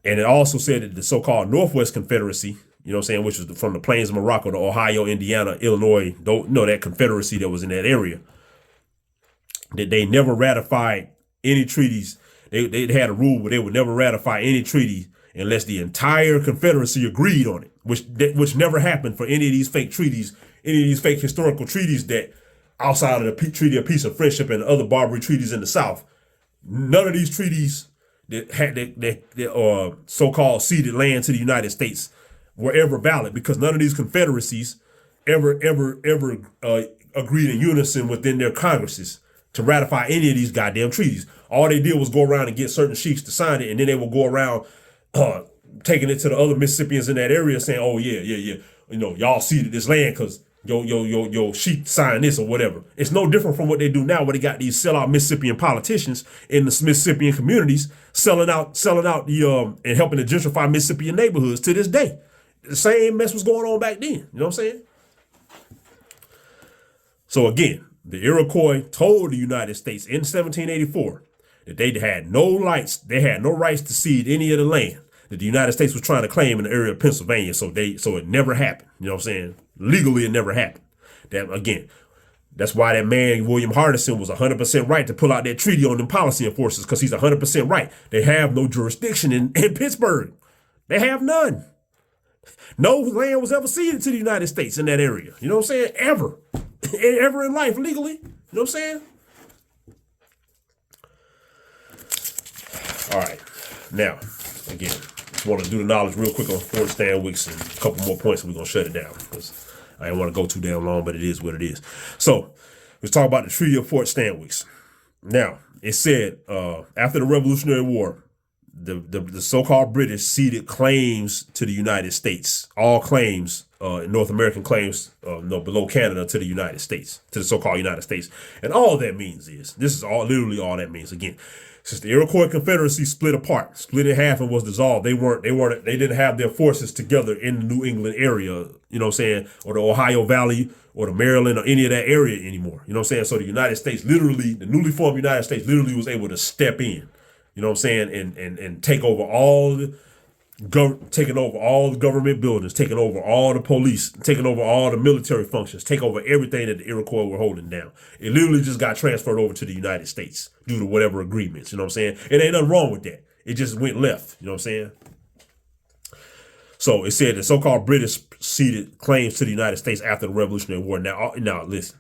And it also said that the so-called Northwest Confederacy, you know what I'm saying, which was from the plains of Morocco to Ohio, Indiana, Illinois, that confederacy that was in that area, that they never ratified any treaties. They had a rule where they would never ratify any treaty unless the entire Confederacy agreed on it, which never happened for any of these fake treaties, any of these fake historical treaties that outside of the Treaty of Peace and Friendship and other Barbary treaties in the South. None of these treaties that had that so-called ceded land to the United States were ever valid, because none of these confederacies ever agreed in unison within their congresses to ratify any of these goddamn treaties. All they did was go around and get certain sheiks to sign it, and then they would go around taking it to the other Mississippians in that area saying, oh, yeah, y'all ceded this land because your sheik signed this or whatever. It's no different from what they do now, where they got these sellout Mississippian politicians in the Mississippian communities selling out the and helping to gentrify Mississippian neighborhoods to this day. The same mess was going on back then. You know what I'm saying? So again, the Iroquois told the United States in 1784 that they had no rights to cede any of the land that the United States was trying to claim in the area of Pennsylvania. So it never happened. You know what I'm saying? Legally, it never happened. That's why that man, William Hardison, was 100% right to pull out that treaty on them policy enforcers, because he's 100% right. They have no jurisdiction in Pittsburgh. They have none. No land was ever ceded to the United States in that area. You know what I'm saying? Ever in life, legally. You know what I'm saying? All right. Now, again, just want to do the knowledge real quick on Fort Stanwix and a couple more points, and we're going to shut it down because I didn't want to go too damn long, but it is what it is. So let's talk about the Treaty of Fort Stanwix. Now, it said after the Revolutionary War, the so-called British ceded claims to the United States, all claims, North American claims, below Canada to the United States, to the so-called United States. And all that means is, this is literally all that means. Again, since the Iroquois Confederacy split in half and was dissolved, they didn't have their forces together in the New England area, you know what I'm saying, or the Ohio Valley or the Maryland or any of that area anymore. You know what I'm saying? So the United States literally, the newly formed United States literally was able to step in, you know what I'm saying, and take over taking over all the government buildings, taking over all the police, taking over all the military functions, take over everything that the Iroquois were holding down. It literally just got transferred over to the United States due to whatever agreements, you know what I'm saying? It ain't nothing wrong with that. It just went left, you know what I'm saying? So it said the so-called British ceded claims to the United States after the Revolutionary War. Now listen.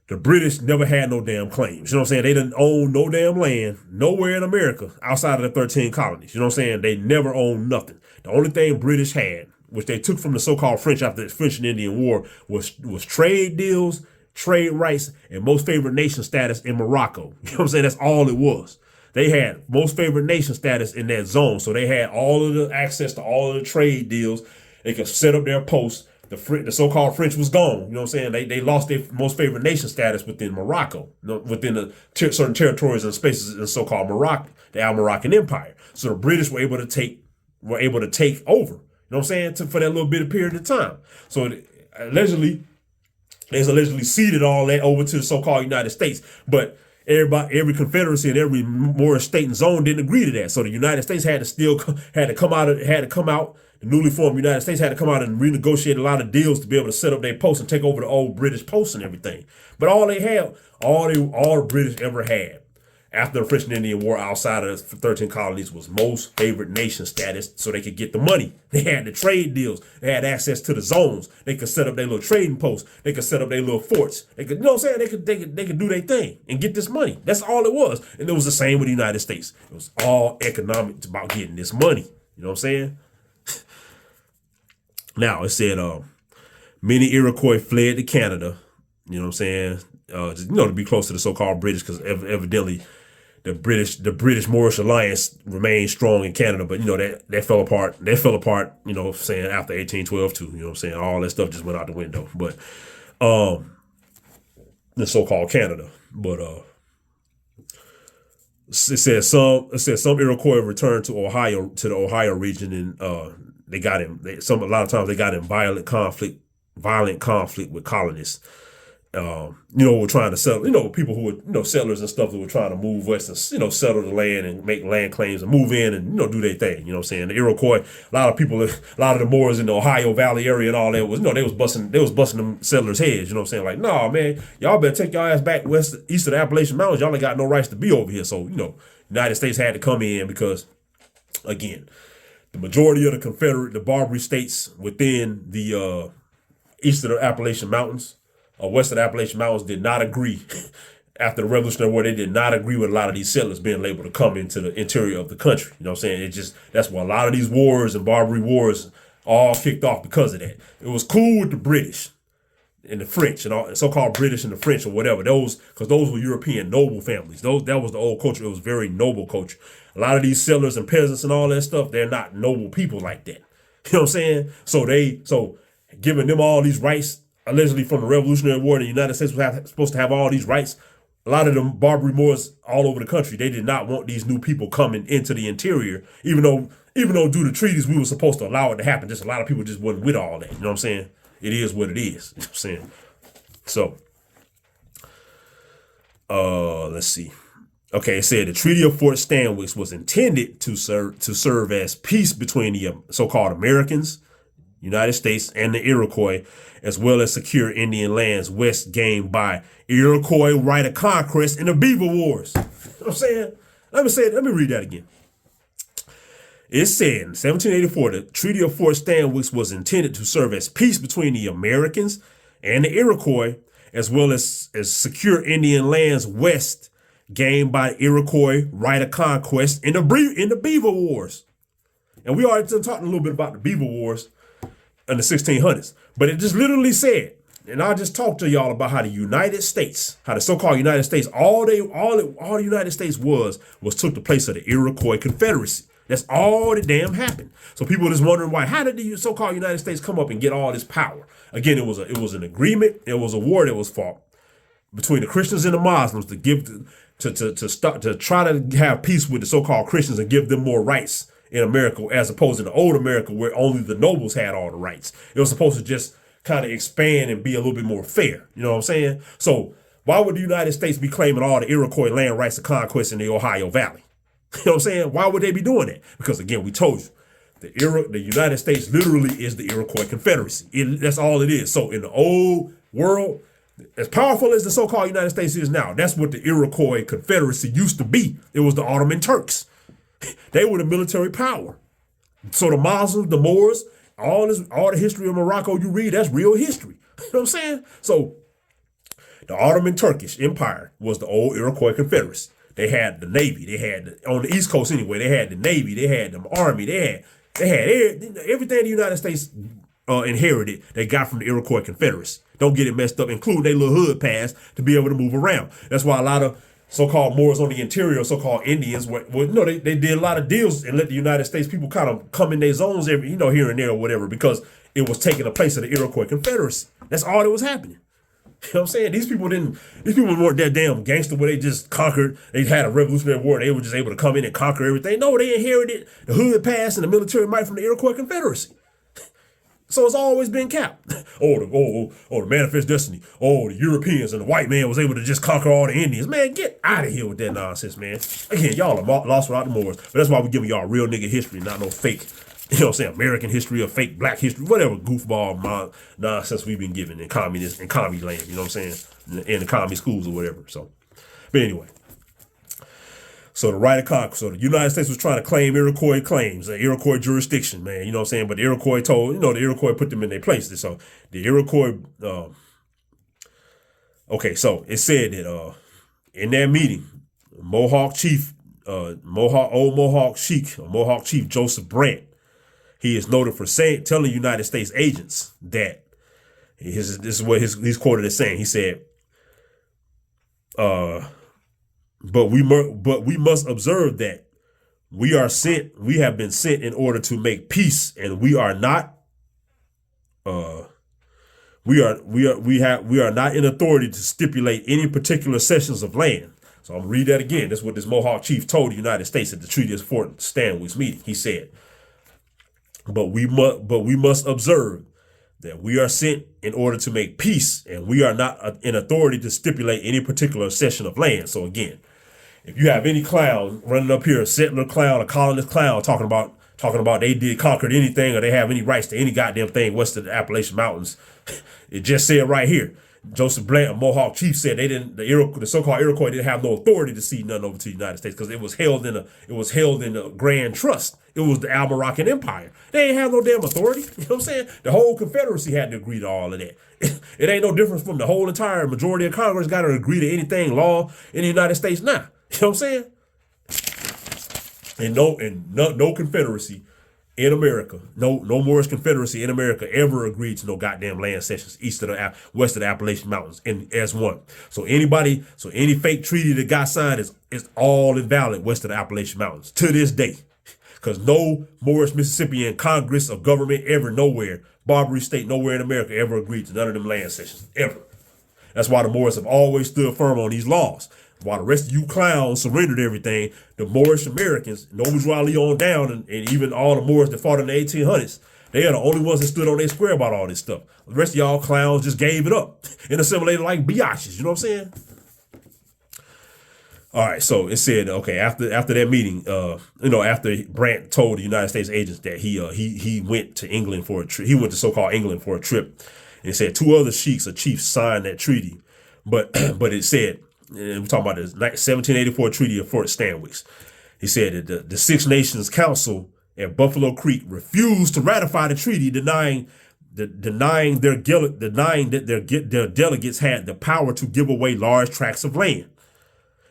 The British never had no damn claims. You know what I'm saying? They didn't own no damn land nowhere in America outside of the 13 colonies. You know what I'm saying? They never owned nothing. The only thing British had, which they took from the so-called French after the French and Indian War, was trade deals, trade rights, and most favored nation status in Morocco. You know what I'm saying? That's all it was. They had most favored nation status in that zone. So they had all of the access to all of the trade deals. They could set up their posts. The so-called French was gone. You know what I'm saying? They lost their most favored nation status within Morocco, within the certain territories and spaces in the so-called Morocco, the Al-Moroccan Empire. So the British were able to take over. You know what I'm saying? For that little bit of period of time. So they allegedly ceded all that over to the so-called United States. But every confederacy and every Moorish state and zone didn't agree to that. So the United States had to come out. The newly formed United States had to come out and renegotiate a lot of deals to be able to set up their posts and take over the old British posts and everything. But all the British ever had after the French and Indian War outside of the 13 colonies was most favored nation status, so they could get the money. They had the trade deals. They had access to the zones. They could set up their little trading posts. They could set up their little forts. They could, you know what I'm saying? They could do their thing and get this money. That's all it was. And it was the same with the United States. It was all economic. It's about getting this money. You know what I'm saying? Now, it said many Iroquois fled to Canada, you know what I'm saying, to be close to the so-called British, because evidently the British Moorish alliance remained strong in Canada, but, that fell apart. That fell apart, you know what I'm saying, after 1812 too, you know what I'm saying. All that stuff just went out the window. But the so-called Canada. But it says some Iroquois returned to the Ohio region, and they got a lot of times they got in violent conflict with colonists. Were trying to settle, people who were, settlers and stuff that were trying to move west and, settle the land and make land claims and move in and, do their thing. You know what I'm saying? The Iroquois, a lot of the Moors in the Ohio Valley area and all that was, they was busting them settlers' heads. You know what I'm saying? Like, nah, man, y'all better take your ass back east of the Appalachian Mountains. Y'all ain't got no rights to be over here. So, United States had to come in because, again, the majority of the Barbary states within the east of the Appalachian Mountains, or west of the Appalachian Mountains, did not agree. After the Revolutionary War, they did not agree with a lot of these settlers being able to come into the interior of the country. You know what I'm saying? That's why a lot of these wars and Barbary wars all kicked off because of that. It was cool with the British and the French and all so-called British and the French or whatever. Because those were European noble families. That was the old culture. It was very noble culture. A lot of these settlers and peasants and all that stuff, they're not noble people like that. You know what I'm saying? So giving them all these rights, allegedly from the Revolutionary War, the United States was supposed to have all these rights. A lot of them Barbary Moors all over the country, they did not want these new people coming into the interior, even though due to treaties, we were supposed to allow it to happen. Just a lot of people just wasn't with all that. You know what I'm saying? It is what it is. You know what I'm saying? So, let's see. Okay, it said the Treaty of Fort Stanwix was intended to serve as peace between the so-called Americans, United States, and the Iroquois, as well as secure Indian lands west gained by Iroquois right of conquest in the Beaver Wars. You know what I'm saying? Let me read that again. It said in 1784, the Treaty of Fort Stanwix was intended to serve as peace between the Americans and the Iroquois, as well as secure Indian lands west gained by Iroquois right of conquest in the Beaver Wars. And we already talked a little bit about the Beaver Wars in the 1600s, but it just literally said And I just talked to y'all about how the United States, how the so-called United States, all the United States was took the place of the Iroquois Confederacy. That's all that damn happened. So people are just wondering why. How did the so-called United States come up and get all this power? Again, it was an agreement. It was a war that was fought between the Christians and the Muslims to give to try to have peace with the so-called Christians and give them more rights in America, as opposed to the old America where only the nobles had all the rights. It was supposed to just kind of expand and be a little bit more fair. You know what I'm saying? So why would the United States be claiming all the Iroquois land rights of conquest in the Ohio Valley? You know what I'm saying? Why would they be doing that? Because again, we told you, the United States literally is the Iroquois Confederacy. That's all it is. So in the old world, as powerful as the so-called United States is now, that's what the Iroquois Confederacy used to be. It was the Ottoman Turks. They were the military power. So the Muslims, the Moors, all the history of Morocco you read, that's real history. You know what I'm saying? So the Ottoman Turkish Empire was the old Iroquois Confederacy. They had the Navy. They had on the East Coast anyway. They had the Navy. They had the Army. They had everything the United States inherited. They got from the Iroquois Confederacy. Don't get it messed up, including their little hood pass to be able to move around. That's why a lot of so-called Moors on the interior, so-called Indians, they did a lot of deals and let the United States people kind of come in their zones every, here and there or whatever, because it was taking the place of the Iroquois Confederacy. That's all that was happening. You know what I'm saying? These people weren't that damn gangster where they just conquered. They had a Revolutionary War. They were just able to come in and conquer everything. No, they inherited the hood pass and the military might from the Iroquois Confederacy. So it's always been capped. The manifest destiny. The Europeans and the white man was able to just conquer all the Indians. Man, get out of here with that nonsense, man. Again, y'all are lost without the Moors. But that's why we're giving y'all real nigga history, not no fake, you know what I'm saying, American history or fake black history, whatever goofball nonsense we've been given in commie land, you know what I'm saying, in the commie schools or whatever. So, but anyway. So the right of conquest. So the United States was trying to claim Iroquois claims, Iroquois jurisdiction, man. You know what I'm saying? But the Iroquois the Iroquois put them in their place. So the Iroquois, so it said that in that meeting, Mohawk chief Joseph Brant, he is noted for telling United States agents that this is what he's quoted as saying. He said, But we must observe that we have been sent in order to make peace, and we are not not in authority to stipulate any particular cessions of land. So I'm gonna read that again. That's what this Mohawk chief told the United States at the Treaty of Fort Stanwix meeting. He said, but we must observe that we are sent in order to make peace, and we are not in authority to stipulate any particular cession of land. So again, if you have any clown running up here, a settler clown, a colonist clown, talking about they conquered anything or they have any rights to any goddamn thing west of the Appalachian Mountains, it just said right here, Joseph Blunt, a Mohawk chief, said the so-called Iroquois didn't have no authority to cede nothing over to the United States because it was held in a grand trust. It was the Almoroccan Empire. They ain't have no damn authority. You know what I'm saying? The whole Confederacy had to agree to all of that. It ain't no difference from the whole entire majority of Congress got to agree to anything law in the United States now. You know what I'm saying? And no Confederacy in America, no Moorish Confederacy in America ever agreed to no goddamn land cessions west of the Appalachian Mountains as one. So any fake treaty that got signed is all invalid west of the Appalachian Mountains to this day. Because no Moorish Mississippian Congress or government ever nowhere, Barbary state nowhere in America ever agreed to none of them land cessions, ever. That's why the Moors have always stood firm on these laws. While the rest of you clowns surrendered everything, the Moorish Americans, Nobles Raleigh on down, and even all the Moors that fought in the 1800s, they are the only ones that stood on their square about all this stuff. The rest of y'all clowns just gave it up and assimilated like biatches. You know what I'm saying? All right, so it said, okay, after that meeting, after Brant told the United States agents that he went to England for a trip, he went to so-called England for a trip, and it said two other chiefs signed that treaty, but it said, and we're talking about the 1784 Treaty of Fort Stanwix. He said that the Six Nations Council at Buffalo Creek refused to ratify the treaty, denying that their delegates had the power to give away large tracts of land.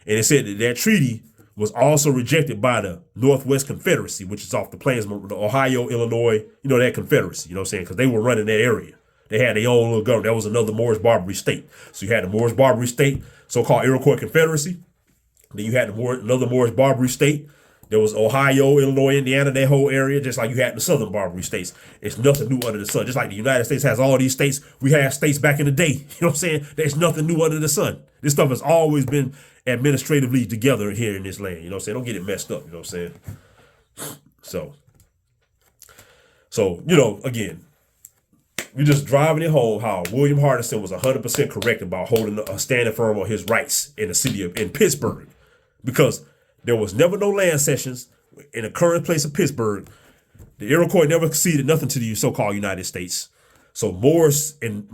And it said that treaty was also rejected by the Northwest Confederacy, which is off the plains, the Ohio, Illinois, that Confederacy, you know what I'm saying? Because they were running that area. They had their own little government. That was another Moorish Barbary state. So you had the Moorish Barbary state, so-called Iroquois Confederacy. Then you had another Moorish Barbary state. There was Ohio, Illinois, Indiana, that whole area, just like you had the Southern Barbary states. It's nothing new under the sun. Just like the United States has all these states, we had states back in the day. You know what I'm saying? There's nothing new under the sun. This stuff has always been administratively together here in this land. You know what I'm saying? Don't get it messed up. You know what I'm saying? So again, we're just driving it home how William Hardison was 100% correct about standing firm on his rights in the city in Pittsburgh, because there was never no land cessions in the current place of Pittsburgh. The Iroquois never conceded nothing to the so-called United States. So Moors and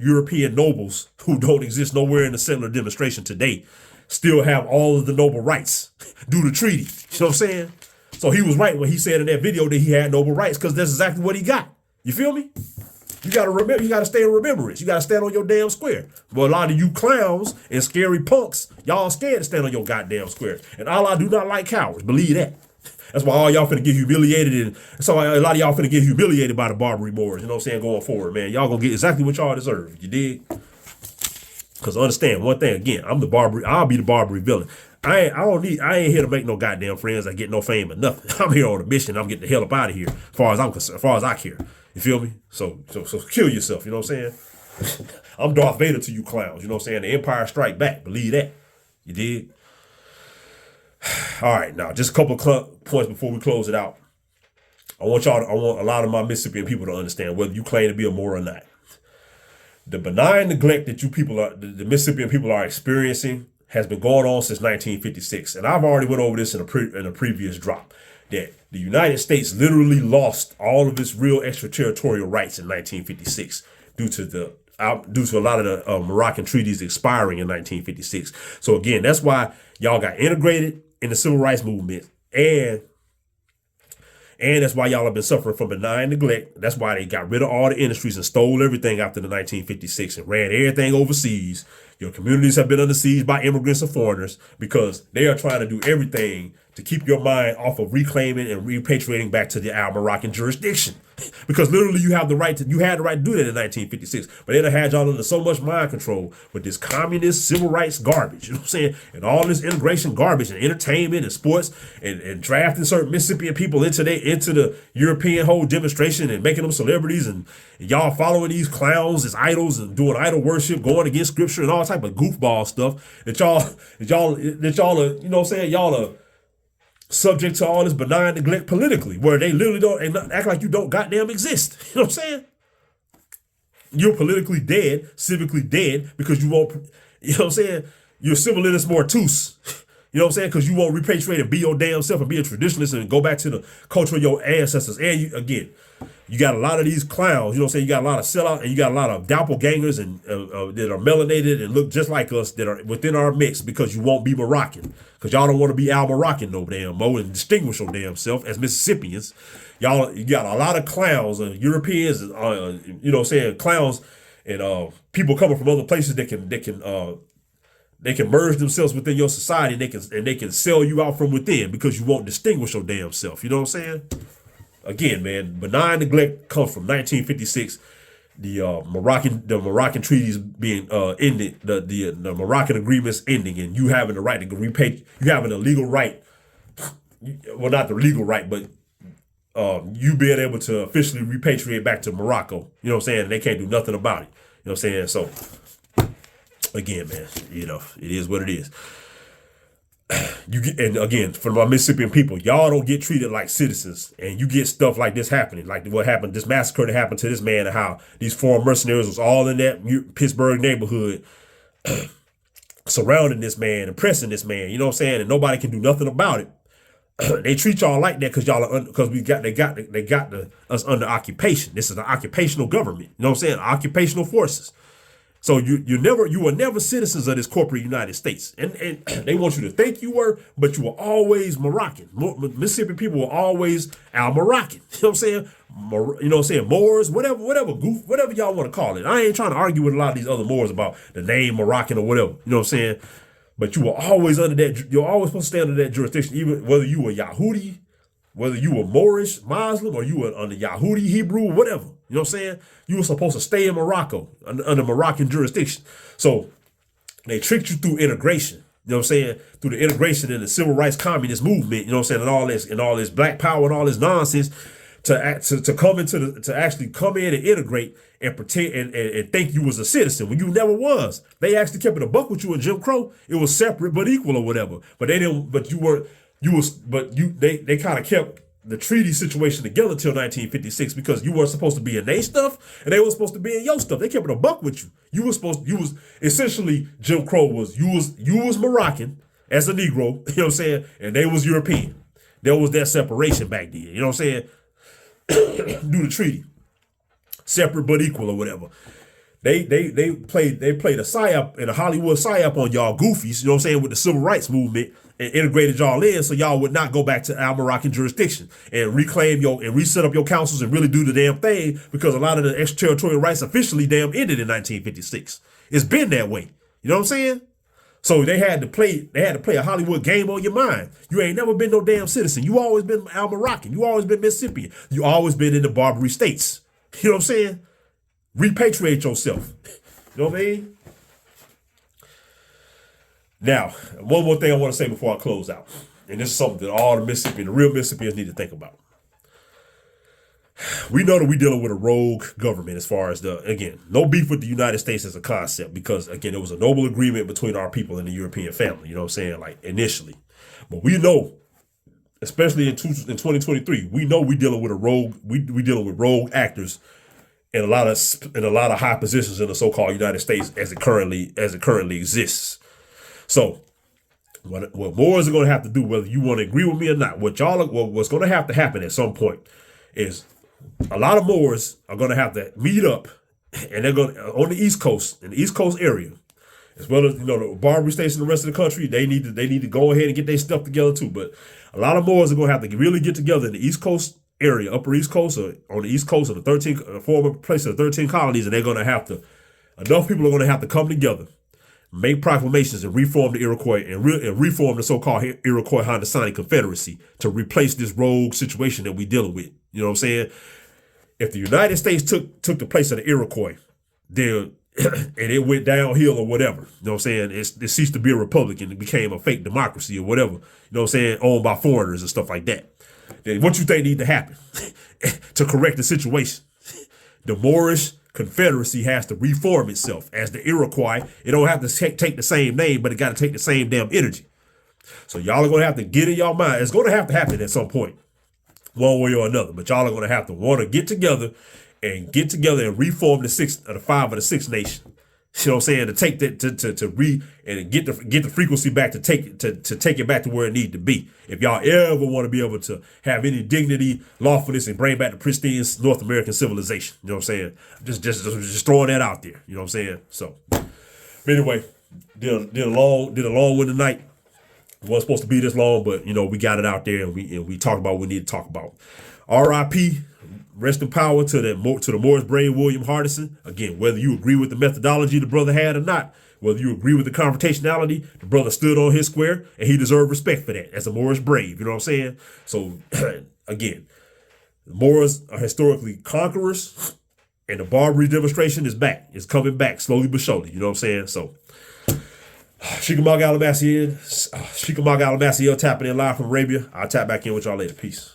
European nobles who don't exist nowhere in the settler demonstration today still have all of the noble rights due to treaty. You know what I'm saying? So he was right when he said in that video that he had noble rights, because that's exactly what he got. You feel me? You gotta remember. You gotta stay in remembrance. You gotta stand on your damn square. But a lot of you clowns and scary punks, y'all scared to stand on your goddamn square. And Allah do not like cowards. Believe that. That's why all y'all finna get humiliated, and so a lot of y'all finna get humiliated by the Barbary Moors. You know what I'm saying? Going forward, man, y'all gonna get exactly what y'all deserve. You dig? Because understand one thing again, I'm the Barbary. I'll be the Barbary villain. I ain't here to make no goddamn friends. I get no fame or nothing. I'm here on a mission. I'm getting the hell up out of here. As far as I'm concerned, as far as I care. You feel me? So kill yourself. You know what I'm saying? I'm Darth Vader to you clowns. You know what I'm saying? The Empire Strike Back. Believe that. You dig? All right, now just a couple of points before we close it out. I want a lot of my Mississippian people to understand, whether you claim to be a Moor or not. The benign neglect that the Mississippian people are experiencing has been going on since 1956. And I've already went over this in a previous drop, that the United States literally lost all of its real extraterritorial rights in 1956 due to a lot of the Moroccan treaties expiring in 1956. So again, that's why y'all got integrated in the civil rights movement, and that's why y'all have been suffering from benign neglect. That's why they got rid of all the industries and stole everything after the 1956 and ran everything overseas. Your communities have been under siege by immigrants and foreigners because they are trying to do everything to keep your mind off of reclaiming and repatriating back to the Moroccan jurisdiction. Because literally you had the right to do that in 1956. But they done had y'all under so much mind control with this communist civil rights garbage, you know what I'm saying? And all this integration garbage and entertainment and sports and drafting certain Mississippian people into the European whole demonstration and making them celebrities, and y'all following these clowns as idols and doing idol worship, going against scripture and all type of goofball stuff that y'all are, you know what I'm saying? Y'all are subject to all this benign neglect politically, where they literally don't act like you don't goddamn exist. You know what I'm saying? You're politically dead, civically dead, because you won't, you know what I'm saying? You're civilis mortus. You know what I'm saying? Because you won't repatriate and be your damn self and be a traditionalist and go back to the culture of your ancestors. And you got a lot of these clowns, you know what I'm saying? You got a lot of sellout, and you got a lot of doppelgangers and that are melanated and look just like us that are within our mix, because you won't be Moroccan. Because y'all don't want to be Moroccan no damn more and distinguish your damn self as Mississippians. You got a lot of clowns and Europeans, you know what I'm saying, clowns and people coming from other places that can merge themselves within your society, and they can sell you out from within because you won't distinguish your damn self. You know what I'm saying? Again, man, benign neglect comes from 1956, the Moroccan treaties being ended, the Moroccan agreements ending, and you having the right to repatriate. You having a legal right, well, not the legal right, but you being able to officially repatriate back to Morocco. You know what I'm saying? And they can't do nothing about it. You know what I'm saying? So again, man, you know, it is what it is. And again, for my Mississippian people, y'all don't get treated like citizens, and you get stuff like this happening, like what happened, this massacre that happened to this man, and how these foreign mercenaries was all in that Pittsburgh neighborhood surrounding this man, oppressing this man, you know what I'm saying? And nobody can do nothing about it. They treat y'all like that because they got us under occupation. This is an occupational government, you know what I'm saying? Occupational forces. So you were never citizens of this corporate United States, and they want you to think you were, but you were always Moroccan. Mississippi people were always Moroccan. You know what I'm saying? You know what I'm saying? Moors, whatever y'all want to call it. I ain't trying to argue with a lot of these other Moors about the name Moroccan or whatever. You know what I'm saying? But you were always under that. You're always supposed to stay under that jurisdiction, even whether you were Yahudi whether you were Moorish, Muslim, or you were under Yahudi, Hebrew, whatever. You know what I'm saying? You were supposed to stay in Morocco, under Moroccan jurisdiction. So they tricked you through integration. You know what I'm saying? Through the integration in the civil rights communist movement, you know what I'm saying, and all this black power and all this nonsense to actually come in and integrate and pretend and think you was a citizen when you never was. They actually kept it a buck with you in Jim Crow. It was separate but equal or whatever. But they didn't. But you weren't. They kind of kept the treaty situation together till 1956 because you weren't supposed to be in their stuff and they were supposed to be in your stuff. They kept it a buck with you. You was essentially Jim Crow was you was Moroccan as a Negro. You know what I'm saying? And they was European. There was that separation back then. You know what I'm saying? Do the treaty, separate but equal or whatever. They played a psyop and a Hollywood psyop on y'all goofies. You know what I'm saying, with the civil rights movement and integrated y'all in so y'all would not go back to our Moroccan jurisdiction and reclaim and reset up your councils and really do the damn thing because a lot of the extraterritorial rights officially damn ended in 1956. It's been that way. You know what I'm saying? So they had to play a Hollywood game on your mind. You ain't never been no damn citizen. You always been Al Moroccan. You always been Mississippian. You always been in the Barbary states. You know what I'm saying? Repatriate yourself. You know what I mean? Now, one more thing I want to say before I close out. And this is something that all the real Mississippians need to think about. We know that we're dealing with a rogue government as far as again, no beef with the United States as a concept because, again, it was a noble agreement between our people and the European family, you know what I'm saying, like initially. But we know, especially in 2023, we know we're dealing with we dealing with rogue actors in a lot of high positions in the so-called United States as it currently exists. So what Moors are going to have to do, whether you want to agree with me or not, what's going to have to happen at some point is a lot of Moors are going to have to meet up, and they're going on the East Coast, in the East Coast area, as well as the Barbary states and the rest of the country. They need to go ahead and get their stuff together too. But a lot of Moors are going to have to really get together in the East Coast area, Upper East Coast, or on the East Coast of the former place of the 13 colonies, and they're going to have to. Enough people are going to have to come together, make proclamations, and reform the Iroquois and reform the so-called Iroquois Haudenosaunee Confederacy to replace this rogue situation that we're dealing with. You know what I'm saying? If the United States took the place of the Iroquois, then and it went downhill or whatever, you know what I'm saying? It ceased to be a republic and it became a fake democracy or whatever, you know what I'm saying, owned by foreigners and stuff like that. Then what you think need to happen to correct the situation? The Moorish Confederacy has to reform itself as the Iroquois. It don't have to take the same name, but it got to take the same damn energy. So y'all are going to have to get in y'all mind. It's going to have to happen at some point, one way or another. But y'all are going to have to want to get together and reform the five of the six nation. You know what I'm saying? To take that and get the frequency back to take it back to where it need to be. If y'all ever want to be able to have any dignity, lawfulness, and bring back the pristine North American civilization. You know what I'm saying? Just throwing that out there. You know what I'm saying? So anyway, did a long one tonight. It wasn't supposed to be this long, but we got it out there and we talked about what we need to talk about. R.I.P. Rest in power to the Moorish brave William Hardison. Again, whether you agree with the methodology the brother had or not, whether you agree with the confrontationality, the brother stood on his square and he deserved respect for that as a Moorish brave. You know what I'm saying? So again, the Moors are historically conquerors and the Barbary demonstration is back. It's coming back slowly but surely. You know what I'm saying? So Sheekamauga, Alabama, tapping in live from Arabia. I'll tap back in with y'all later. Peace.